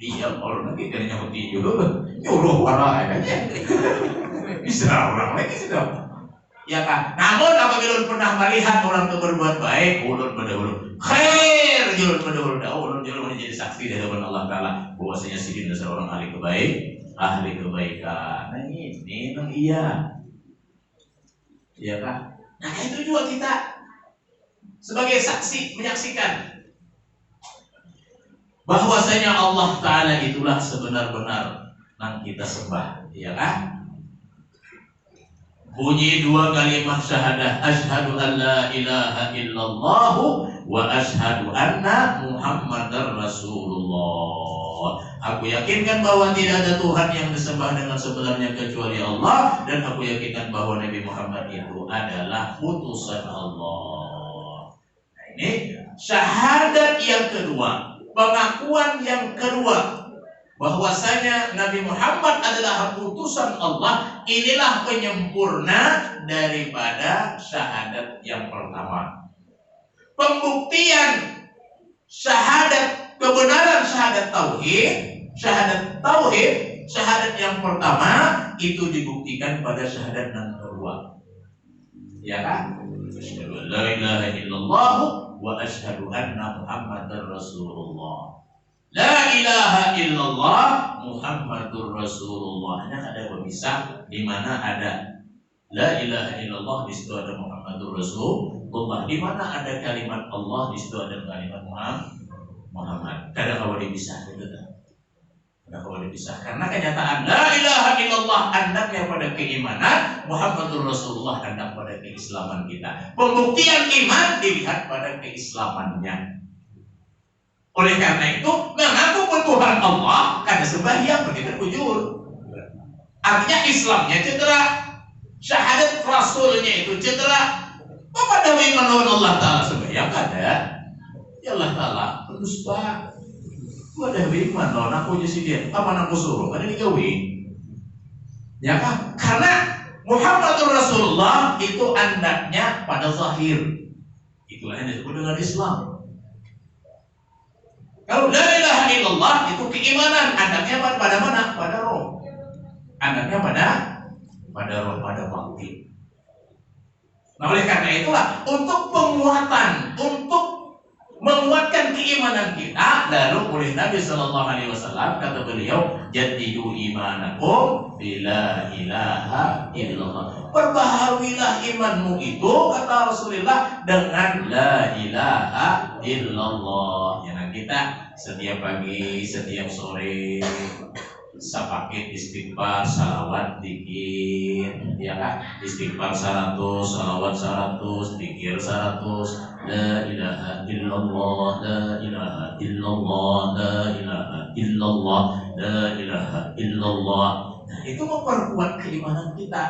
Dia orang lagi dari nyamuk dulu, nyuruh orang aja. Bisa orang lagi sudah. Ya kan? Namun apabila pernah melihat orang itu berbuat baik, ulun berdahulu khair, ulun berdahulu ulun menjadi saksi dari Allah Taala bahwasanya si dasar orang ahli kebaikan. Nah ini memang iya. Iya kan? Nah itu juga kita sebagai saksi menyaksikan bahwasanya Allah Taala itulah sebenar-benar yang kita sembah, ya kan? Bunyi dua kalimat syahadah, asyhadu an la ilaha illallah wa asyhadu anna Muhammadar Rasulullah. Aku yakinkan bahwa tidak ada Tuhan yang disembah dengan sebenarnya kecuali Allah, dan aku yakinkan bahwa Nabi Muhammad itu adalah utusan Allah. Nah, ini syahadat yang kedua, pengakuan yang kedua bahwasanya Nabi Muhammad adalah utusan Allah. Inilah penyempurna daripada syahadat yang pertama. Pembuktian syahadat, kebenaran syahadat tauhid, syahadat yang pertama itu dibuktikan pada syahadat yang kedua. Ya kan? Asyhadu an la ilaha illallah wa asyhadu anna Muhammadar Rasulullah. La ilaha illallah Muhammadur Rasulullah. Hanya ada pemisah di mana ada la ilaha illallah, di situ ada Muhammadur Rasulullah. Di mana ada kalimat Allah, di situ ada kalimat Muhammad. Kada kau dipisah gitu kan. Kada kau dipisah karena kenyataan la ilaha illallah andaknya pada keimanan, Muhammadur Rasulullah andak pada keislaman kita. Pembuktian iman dilihat pada keislamannya. Oleh karena itu, mengaku Tuhan Allah karena sembahyang begitu ujur. Artinya Islamnya cedera, syahadat Rasulnya itu cedera. Bapak dawai menawan Allah Ta'ala sembahyang ada. Ya Allah Ta'ala, pendusta. Gua dawai menawan aku jadi dia. Apa aku suruh? Ada digawi. Ya kan? Karena Muhammadur Rasulullah itu andaknya pada zahir. Itulah yang disebut dengan Islam. Kalau la ilaha illallah itu keimanan, andaknya pada mana? Pada roh. Andaknya pada roh, pada bakti. Nah oleh karena itulah untuk penguatan, untuk menguatkan keimanan kita, lalu oleh Nabi Sallallahu Alaihi Wasallam kata beliau, jadidu imanakum bila ilaha illallah. Perbaharuilah imanmu itu kata Rasulullah dengan la ilaha illallah. Yang kita setiap pagi, setiap sore sapakit istighfar, salawat, dikir, ya kan? Istighfar 100, salawat 100, dikir 100. La ilaha illallah, la ilaha illallah, la ilaha illallah, la ilaha illallah. Nah, itu memperkuat keimanan kita,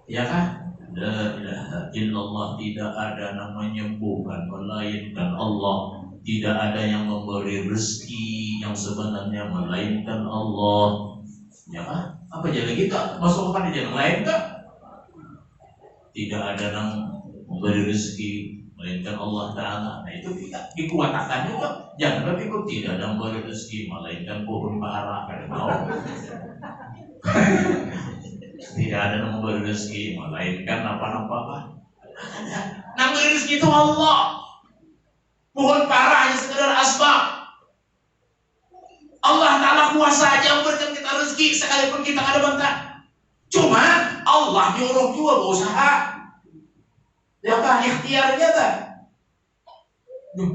ya kan? La ilaha illallah, tidak ada namanya bukan melainkan Allah. Tidak ada yang memberi rezeki yang sebenarnya melainkan Allah. Ya kan? Apa jadi kita masuk ke jalan lain kan? Tidak ada yang memberi rezeki melainkan Allah Ta'ala. Nah itu kita dikuatkan juga. Jangan berpikir tidak ada yang memberi rezeki melainkan pohon bara. Kada tahu. Tidak ada yang memberi rezeki melainkan apa-apa. Yang memberi rezeki itu Allah. Pohon bara hanya sekedar asbab. Allah Ta'ala kuasa aja memberikan kita rezeki sekalipun kita ada bantuan. Cuma Allah nyuruh juga berusaha. Ya kan ikhtiarnya tak.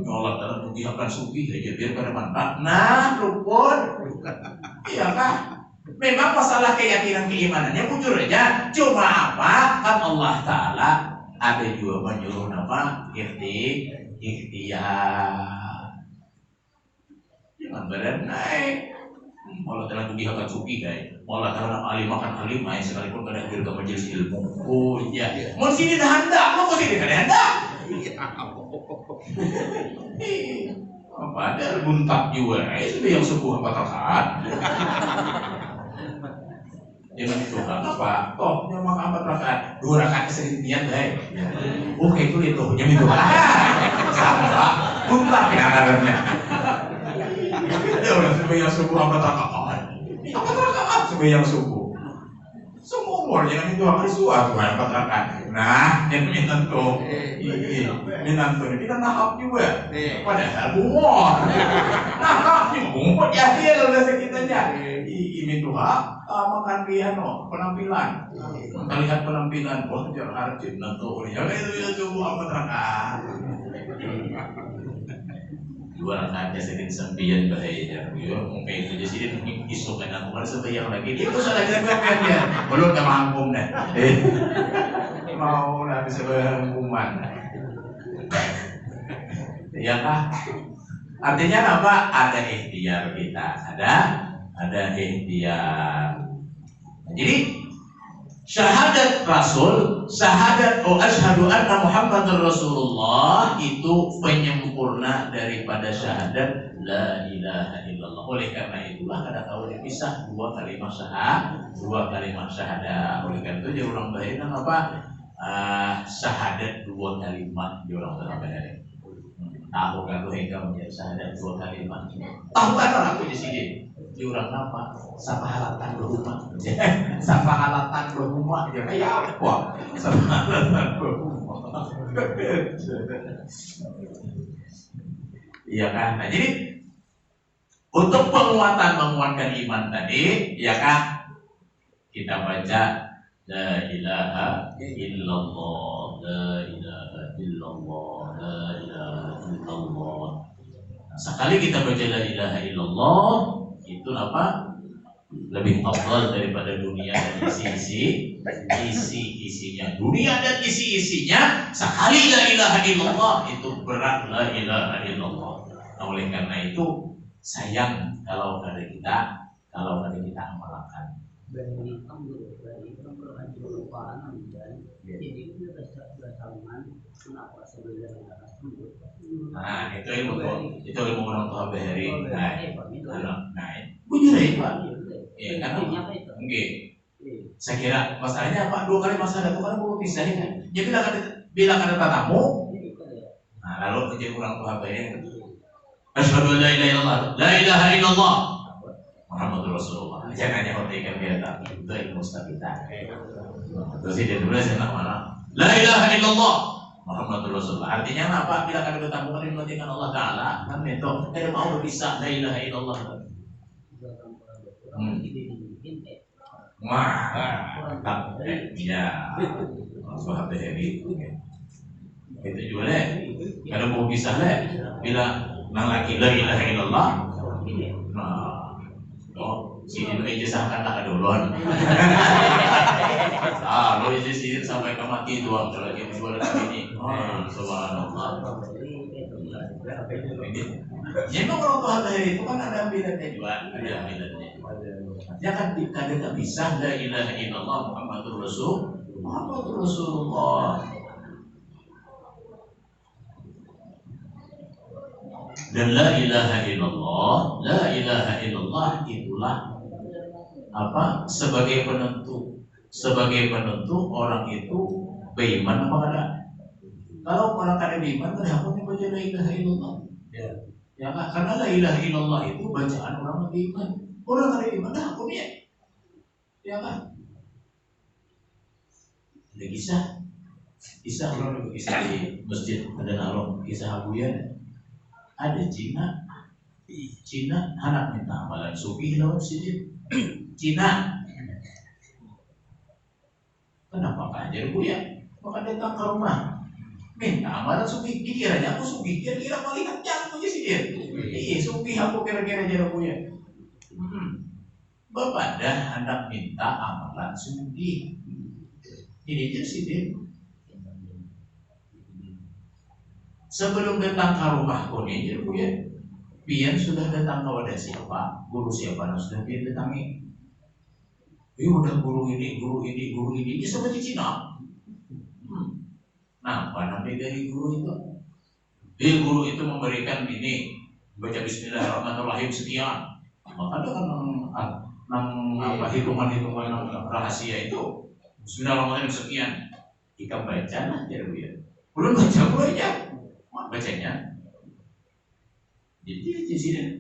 Allah Ta'ala mengiyakan sufi aja biar pada mantap. Nah, rukun. Iya kan? Memang masalah keyakinan keimanannya bujur aja. Cuma apa? Kan Allah Ta'ala ada juga menyuruh apa? Ikhtiar. Jangan berenai. Malah telah dihakat suki guys. Malah telah alim makan alim main sekalipun kadang hadir ke majelis ilmu. Oh iya. Mau sini dah hendak, mau sini kada hendak. Apa ada buntak juga? Itu yang sebuah rakaat. Jangan itu apa? Toh yang makan 4 rakaat, 2 rakaat keserintian deh. Oke itu jam itu. Sama buntak ya karena. Ada orang sembahyang subuh 4 rakaat. 4 rakaat sembahyang subuh. Semua umur jangan itu hari suatu 4 rakaat. Nah, yang minta tuh. Minta tuh kita nahap juga. Padahal umur. Nahap juga umur ya dia udah sekitarnya. Ini tuh makan piano penampilan. Melihat penampilan wah jangan arjin nanto ya itu apa rakaat. 2 rakaatnya sedikit sembilan bahaya. Yo mungkin itu jadi sedikit isuk kan aku harus sembahyang lagi. Itu salah kita dia. Belum enggak mampu dah. Mau nanti sembahyang kuman. Ya kah? Artinya apa? Ada ikhtiar kita. Ada ikhtiar. Jadi syahadat Rasul, syahadat asyhadu anna Muhammadar Rasulullah itu penyempurna daripada syahadat la ilaha illallah. Oleh karena itulah kada tahu dipisah 2 kalimat syahadat. Oleh karena itu jadi orang baik apa? Syahadat 2 kalimat di orang baik. Tahu kan tuh hingga menjadi syahadat 2 kalimat. Tahu kan orang aku di sini. Di orang apa? Sapahalatan berumah. Sapahalatan berumah ya kayak apa? Sapahalatan berumah. Iya kan? Nah, jadi untuk menguatkan iman tadi, ya kan? Kita baca la ilaha illallah, la ilaha illallah, la ilaha illallah. Nah, sekali kita baca la ilaha illallah itu apa? Lebih afdal daripada dunia dan isi-isinya. Dunia dan isi-isinya sekali la ilaha illallah itu berat la ilaha illallah. Nah, oleh karena itu sayang kalau ada kita amalkan. Nah, itu ilmu orang tua bahari. Nah, bujur ya Pak. Ya kan? Oke. Saya kira masalahnya apa? 2 kali masalah itu kan mau pisah kan. Ya bila kada tatamu. Nah, lalu menjadi orang tua bahari. Asyhadu an la ilaha illallah, la ilaha illallah Muhammadur Rasulullah. Jangan nyahutikan biasa. Itu ilmu kita. Terus dia tulis enak mana? La ilaha illallah Muhammadur Rasulullah. Artinya apa? Bila kada ketemu kan dimatikan Allah Ta'ala. Kan itu kada mau berpisah la ilaha illallah. Mantap. Ya. Sahabat ini. Itu juga deh. Kada mau pisah deh. Bila Nang laki la ilaha illallah. Nah, oh, sini lo ijazahkan tak adolon. Lo ijazah sampai ke mati doang kalau lagi jual ini. Subhanallah. Jadi kalau Tuhan lahir itu kan ada ambilannya juga, ada ambilannya. Jangan kadang bisa la ilaha illallah Muhammadur Rasulullah. Dan la ilaha illallah itulah apa? Sebagai penentu orang itu beriman apa enggak? Kalau orang kada beriman, kenapa dia baca la ilaha illallah? Ya kan? Karena la ilaha illallah itu bacaan orang yang beriman. Orang kada beriman, dah aku dia. Ya kan? Ada kisah orang kisah di masjid ada nalong kisah abuyan. Ada Cina anak minta amalan sufi lawan sini Cina. Kenapa kajar buya? Maka datang ke rumah minta amalan sufi. Kiranya aku sufi, kira-kira paling kencang aja sih dia. Iya sufi aku kira-kira jar buya. Bapak dah anak minta amalan sufi. Ini aja sih dia. Sebelum datang ke rumahku nih, jadi buya, pian sudah datang kepada siapa, guru siapa, sudah pian datangi. Udah guru ini, ini seperti Cina. Nah, apa namanya dari guru itu? Guru itu memberikan ini, baca Bismillahirrahmanirrahim sekian. Maka ada kan apa hitungan rahasia itu, Bismillahirrahmanirrahim sekian. Kita baca lah, jadi buya. Belum baca aja. Bacanya jadi di sini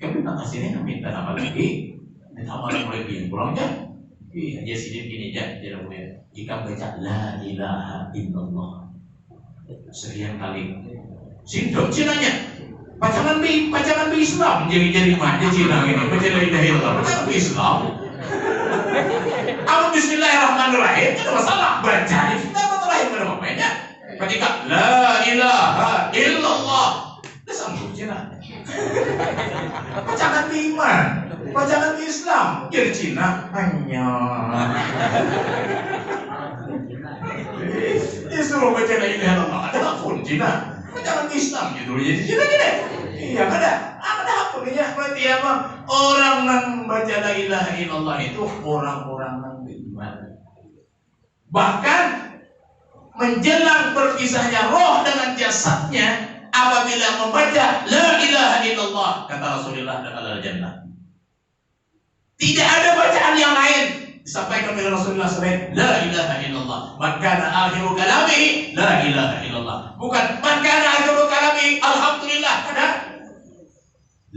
kami tak kasihnya minta nama lagi minta amalan mulai biar pulang aja dia sini gini aja dia boleh jika baca la ilaha illallah sekian kali sindok cinanya pacangan bi Islam jadi mana Cina ini baca la ilaha illallah pacangan bi Islam awal Bismillahirrahmanirrahim tidak masalah baca kita Bismillahirrahmanirrahim ada apa-apanya. Ketika la ilaha illallah, dia sanggup Cina. Pacangan iman, pacangan Islam, jadi Cina hanya. Dia suruh baca la ilaha illallah, ada pun Cina. Pacangan Islam gitu, jadi Cina gini. Iya ada apa dia? Berarti apa? Orang yang baca la ilaha illallah itu orang-orang yang beriman. Bahkan menjelang berpisahnya roh dengan jasadnya apabila membaca la ilaha illallah kata Rasulullah dakhala al-jannah. Tidak ada bacaan yang lain disampaikan oleh Rasulullah SAW. La ilaha illallah man kana akhiru kalamihi la ilaha illallah, bukan man kana akhiru kalamihi alhamdulillah, ada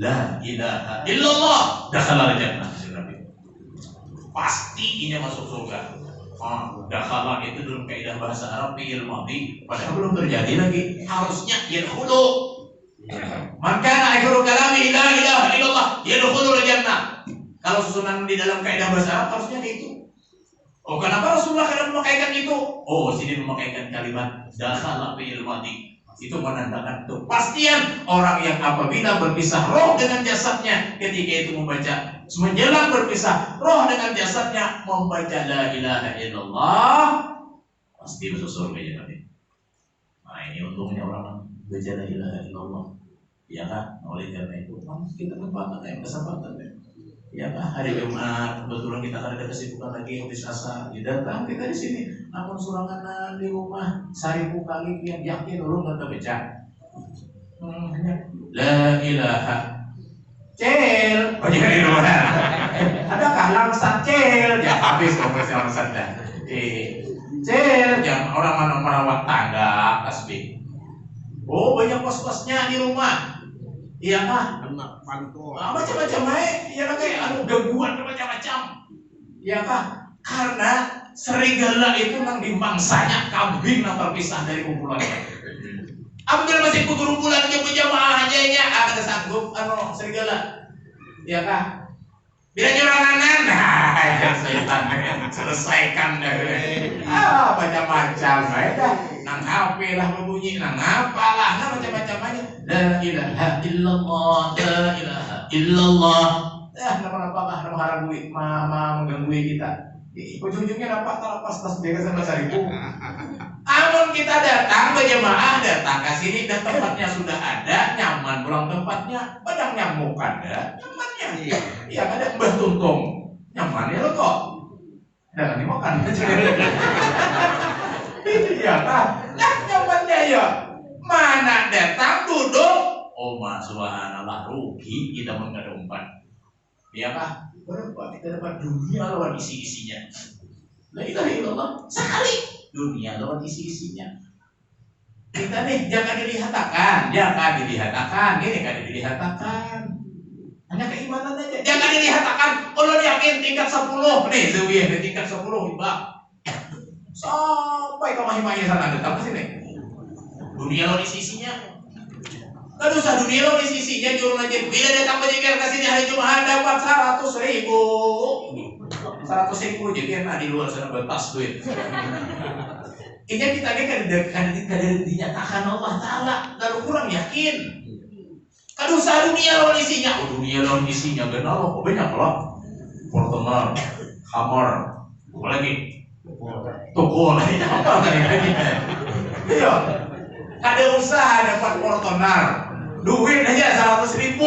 la ilaha illallah dakhala al-jannah. Pasti ini masuk surga. Dakhala itu dalam kaidah bahasa Arab fi'il madhi, padahal belum terjadi lagi. Harusnya yadkhulu. Man kana akhiru kalami la ilaha illallah yadkhulul jannah. Kalau susunan di dalam kaidah bahasa Arab harusnya itu. Oh, kenapa Rasulullah kadang memakaikan itu? Oh, sini memakaikan kalimat dakhala fi'il madhi. Itu menandakan kepastian orang yang apabila berpisah roh dengan jasadnya ketika itu membaca menjelang berpisah roh dengan jasadnya membaca la ilaha illallah pasti masuk surga ya nanti. Nah ini untungnya orang baca la ilaha illallah, ya kan? Oleh karena itu kita berbangun yang kesempatan ya kan? Hari Jumat kebetulan kita ada kesibukan lagi habis asar, datang kita di sini. Namun surangan di rumah 1000 kali yang yakin dulu nggak baca. La ilaha cel, oh jangan di rumah. Adakah langsat cel? Ya habis kompresi langsat dah. Cel, jangan orang mana merawat tangga tasbih. Oh banyak kos-kosnya di rumah. Iya kah?
Anak pantol.
Macam-macam ya kan kayak gangguan macam-macam. Iya kah? Karena serigala itu nang dimangsanya kambing nang terpisah dari kumpulannya. Ambil masih kumpulan dia berjamaah aja ya, ada sanggup serigala. Iya kah? Bila nyuranganan, ya setan selesaikan deh. Macam-macam dah. nang HP lah berbunyi, nang apalah, nah macam-macam aja. La ilaha illallah, la ilaha illallah. Nama-nama nama harap duit, mama mengganggu kita. Ujung-ujungnya nampak terlepas tas dia sama seribu. Amun kita datang berjemaah, datang ke sini dan tempatnya sudah ada, nyaman pulang tempatnya, padang nyamuk ada, nyamannya. Iya ada mbah tuntung, nyamannya lo kok. Jangan dimakan. Iya kan? Nah nyamannya ya. Mana datang duduk, oh subhanallah rugi kita mengkedepan. Iya kah? Berapa kita dapat dunia lawan isi-isinya. La ilaha illallah sekali. Dunia lawan isi-isinya. Kita nih jangan dilihatkan, Gini kan dilihatkan. Hanya keimanan aja. Jangan dilihatkan. Kalau yakin tingkat 10 nih, Zawiyah di tingkat 10 Mbak. Sampai ke mahimahnya sana datang ke sini. Dunia lawan isi-isinya. Kan usah dunia lawan isi-isinya jurul aja. Bila datang berzikir ke sini hari Jumat dapat 100.000. 100.000 jadi enak di luar sana batas duit. Ini kita kan dinyatakan Allah Ta'ala lalu kurang yakin. Kan usah dunia lawan isinya. Oh dunia lawan isinya benar loh, banyak loh. Portomal, Hammer, apa lagi? Toko lagi apa lagi? Iya. Ada usaha dapat portonar, duit aja 100.000.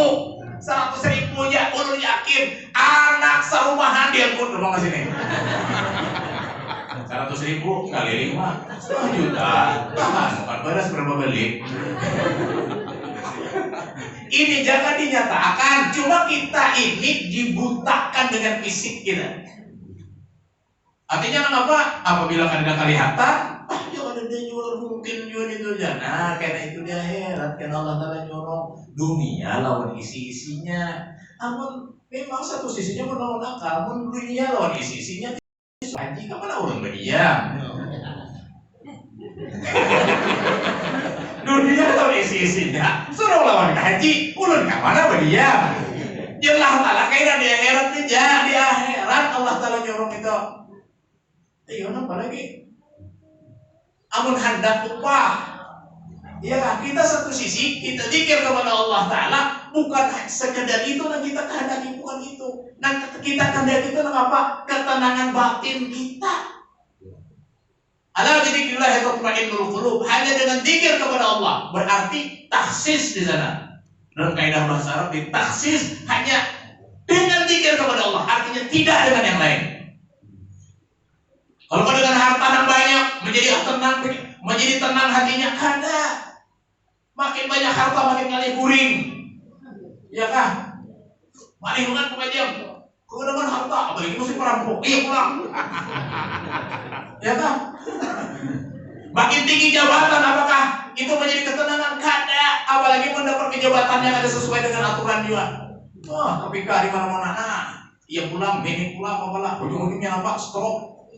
100.000 ya, ulun yakin anak serumahan dia pun rumah ke sini. 100.000 kali 5 1 juta. Tahan, bukan beras berapa beli. Ini jangan dinyatakan, cuma kita ini dibutakan dengan fisik kita. Artinya kenapa? Apabila ada kelihatan, jangan ada nyuruh mungkin juga itu aja. Nah, karena itu dia heran, karena Allah Ta'ala nyuruh dunia lawan isi-isinya. Namun memang satu sisinya menolong akal, namun dunia lawan isi-isinya. Haji kapan orang berdiam? Dunia lawan isi-isinya, suruh lawan haji, ulun kapan berdiam? Allah Ta'ala kairan di akhirat aja, di akhirat Allah Ta'ala nyuruh itu. Iya, apa lagi? Amun hendak upah. Ya, kita satu sisi kita zikir kepada Allah Ta'ala bukan sekedar itu yang kita kehendaki, bukan itu. Nah, kita kehendaki itu apa? Ketenangan batin kita. Ala dzikrillah tatma'innul qulub. Hanya dengan zikir kepada Allah berarti taksis di sana. Dalam kaidah bahasa Arab taksis hanya dengan zikir kepada Allah, artinya tidak dengan yang lain. Kalau dengan harta yang banyak menjadi tenang hatinya, ada. Makin banyak harta makin kali kuring, ya kan? Maling bukan pemajam. Kalau dengan harta, apalagi mesti perampok, iya pulang, ya kan? Makin tinggi jabatan, apakah itu menjadi ketenangan? Kada. Apalagi mendapat jabatan yang ada sesuai dengan aturan juga. Wah, ketika di mana-mana, iya pulang, bini pulang, apalah, ujung-ujungnya nampak stroke.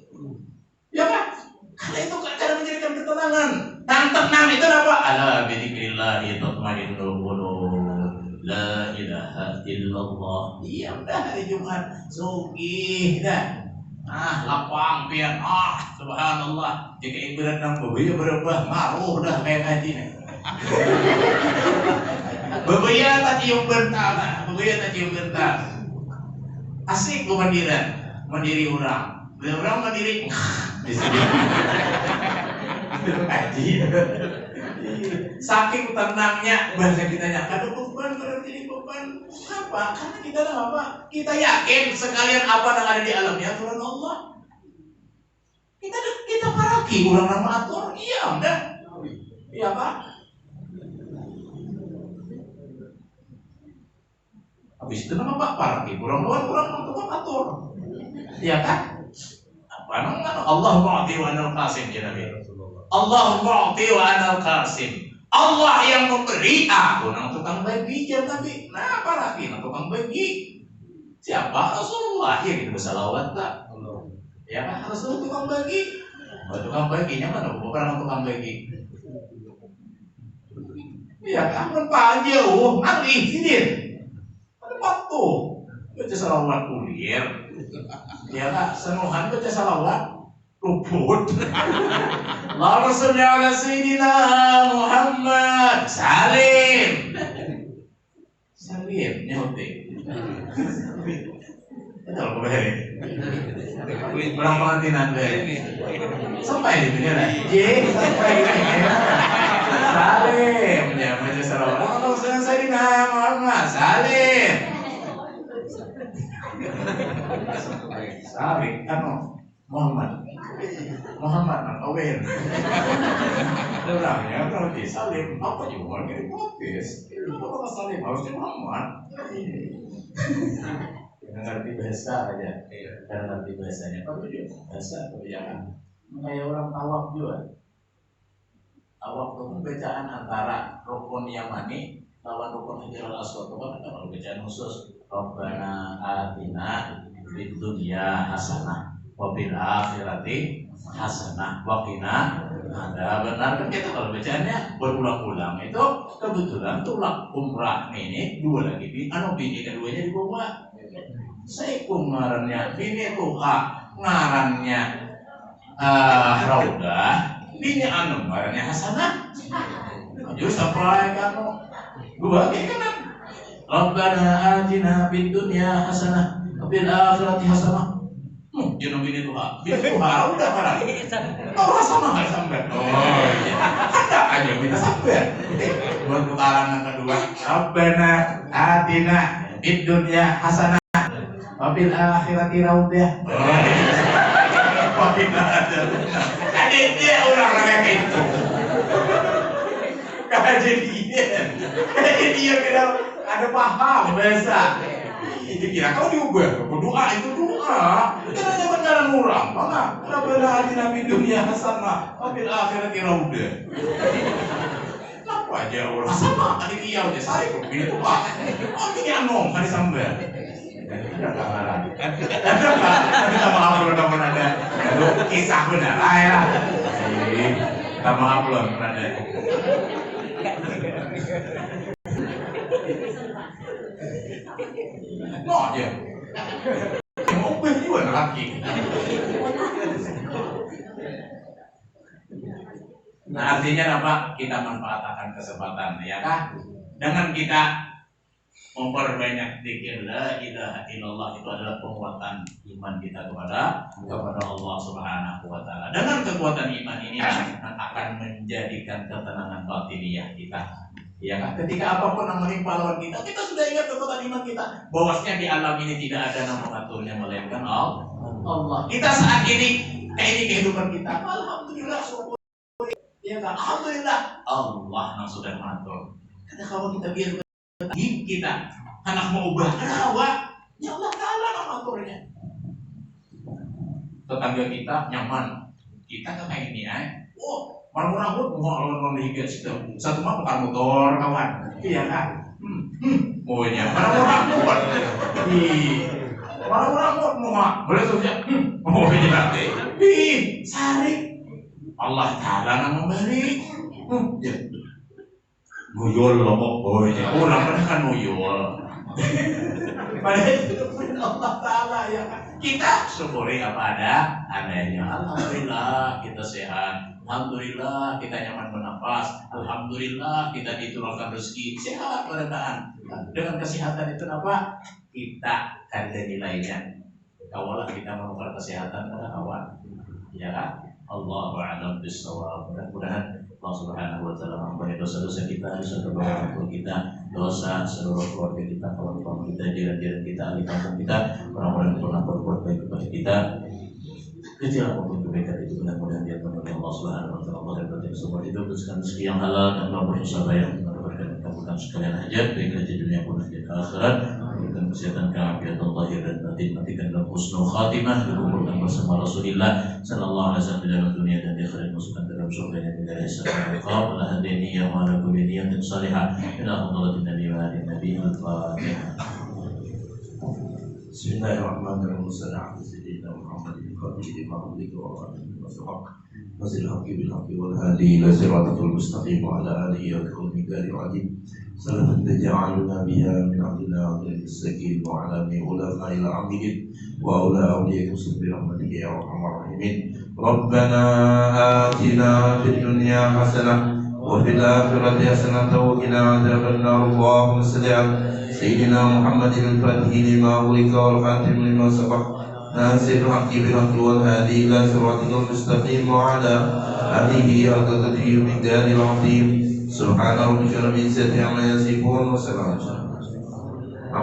Ya kan? Karena itu kadang menjadikan ketenangan. Dan tenang itu apa? Ala bidzikrillah tatma'innul qulub. La ilaha illallah. Iya udah hari Jumat sugih dah. Lapang pian subhanallah. Jika ibarat nang bebeya berubah ngaruh dah kayak haji nih. Bebeya tak cium bentar. Asik mandiri orang. Orang mandiri di sini. Haji. Saking tenangnya bahasa kita ada beban, kada jadi beban. Apa? Karena kita apa? Kita yakin sekalian apa yang ada di alamnya aturan Allah. Kita paraki orang nama atur, iya enggak? Iya Pak. Habis itu nama Pak paraki orang tukang atur. Iya kan? Allah mu'ti wa anal qasim ya Nabi. Allah mu'ti wa anal qasim. Allah yang memberi, aku nang tukang bagi ya Nabi. Nah, apa lagi nang tukang bagi? Siapa? Rasulullah ya gitu bersalawat tak? Ya kan Rasul tukang bagi. Tukang baginya mana? Bukan tukang bagi. Ya kan Pak jauh, ngalih sini. Ada waktu. Baca salawat kuliah. Ya kan, senuhan baca salawat Luput. Allahumma sholli ala sayyidina Muhammad. Salim. Salim nyote. Betul kebere. Kurang pengertian Anda. Sampai di sini lah. Sampai di sini. Salim. Ya, baca salawat. Allahumma sholli ala sayyidina Muhammad. Salim. Salim. Muhammad aware. Orangnya kalau disalim apa juga nggak diprotes. Kalau salim harusnya Muhammad. Ngerti bahasa aja, karena ngerti bahasanya. Apa itu bahasa kebijakan? Kayak orang tawaf juga. Tawaf itu bacaan antara rukun Yamani lawan rukun Hajarul Aswad. Kalau bacaan khusus, Rabbana atina fid dunya hasanah wa fil akhirati hasanah wa qina adzabannar. Kan kita kalau bacaannya berulang-ulang itu kebetulan tulang umrah ini dua lagi bini keduanya dibawa. Saya ngarannya bini tuha ngarannya Raudah, bini ngarannya Hasanah. Jadi sampai kamu dua kan Rabbana atina fid dunya hasanah wa fil akhirati hasanah. Jangan bini tuha udah marah. Oh sama nggak sampai. Oh iya. Ada aja kita sampai. Buat putaran yang kedua. Rabbana atina fid dunya hasanah wa fil akhirati raudah. Ada dia orang kayak itu. Kayak dia kira ada paham bahasa. Itu kira kau diubah, doa itu doa. Caranya beneran murah, mana? Rabbana atina fid dunya hasanah wa fil akhirati raudah. Apa aja orang sama tadi dia aja saya kok begini tuh Pak. Oh ini anong hari sambil. Ada gambaran. Ada Pak. Minta maaf belum ada. Itu kisah benar ya. Minta maaf belum ada. No aja. Mau juga lagi. Nah artinya apa? Kita manfaatkan kesempatan ya kah? Dengan kita memperbanyak zikir la ilaha illallah itu adalah penguatan iman kita kepada Allah Subhanahu wa taala. Dengan kekuatan iman ini akan menjadikan ketenangan batiniyah kita. Ya kan? Ketika apapun yang menimpa lawan kita, kita sudah ingat kekuatan iman kita. Bahwasanya di alam ini tidak ada yang mengaturnya melainkan Allah. Kita saat ini kehidupan kita. Alhamdulillah syukur. Ya kan? Alhamdulillah Allah yang sudah mengatur. Karena kalau kita biar kita anak mau ubah hawa, ya Allah Taala yang mengaturnya. Tetangga kita nyaman, kita kayak ini oh, marmur mau lawan higa situ. Satu mah bukan motor kawan, iya kan? Maunya marmur. Marmur mau boleh saja. Maunya sari. Allah Taala yang memberi. Ya. Nuyul loh, orang kan nuyul. Padahal itu Allah Taala ya kan. Kita syukuri apa adanya. Alhamdulillah kita sehat. Alhamdulillah kita nyaman bernafas. Alhamdulillah kita diturunkan rezeki sehat keadaan. Dengan kesehatan itu apa? Kita ada nilainya. Kawalah kita menukar kesehatan pada kawan. Ya kan? Allahu a'lam bishawab. Mudah-mudahan Allah Subhanahu wa taala mengampuni dosa-dosa kita, dosa kedua orang kita, dosa seluruh keluarga kita, kawan-kawan kita, jiran-jiran kita, ahli kampung kita, orang-orang yang pernah berbuat baik kepada kita. Kecil apapun kebaikan itu mudah-mudahan dia menolong Allah Subhanahu wa taala dan berarti semua itu berikan rezeki yang halal dan Allah Subhanahu yang memberikan kabulkan sekalian hajat baik di dunia maupun di akhirat. Berikan kesehatan keafiatan lahir dan batin, matikan dalam husnul khatimah, dikumpulkan bersama Rasulullah sallallahu alaihi wasallam di dalam dunia dan di akhirat, masukkan dalam surganya bila hisab dan iqab. La hadini ya wa ala kulli niyatin salihah ila hadratin nabi wa ali nabi al-fatihah. Bismillahirrahmanirrahim. Sallallahu alaihi wa sallam. نصر الحق بالحق والهادي إلى صراطك المستقيم وعلى آله وصحبه العظيم صلاة تجعلنا بها من عبدنا عبد السكين وعلى من علماء العاملين وأولى أولياء برحمتك يا أرحم الراحمين. ربنا آتنا في الدنيا حسنة وفي الآخرة حسنة وقنا عذاب النار. اللهم صل على سيدنا محمد الفاتح لما أغلق والخاتم لما سبق ناصر الحق بالحق والهادي إلى صراطك المستقيم وعلى آله حق قدره ومقداره العظيم. سبحان ربك رب العزة عما يصفون وسلام على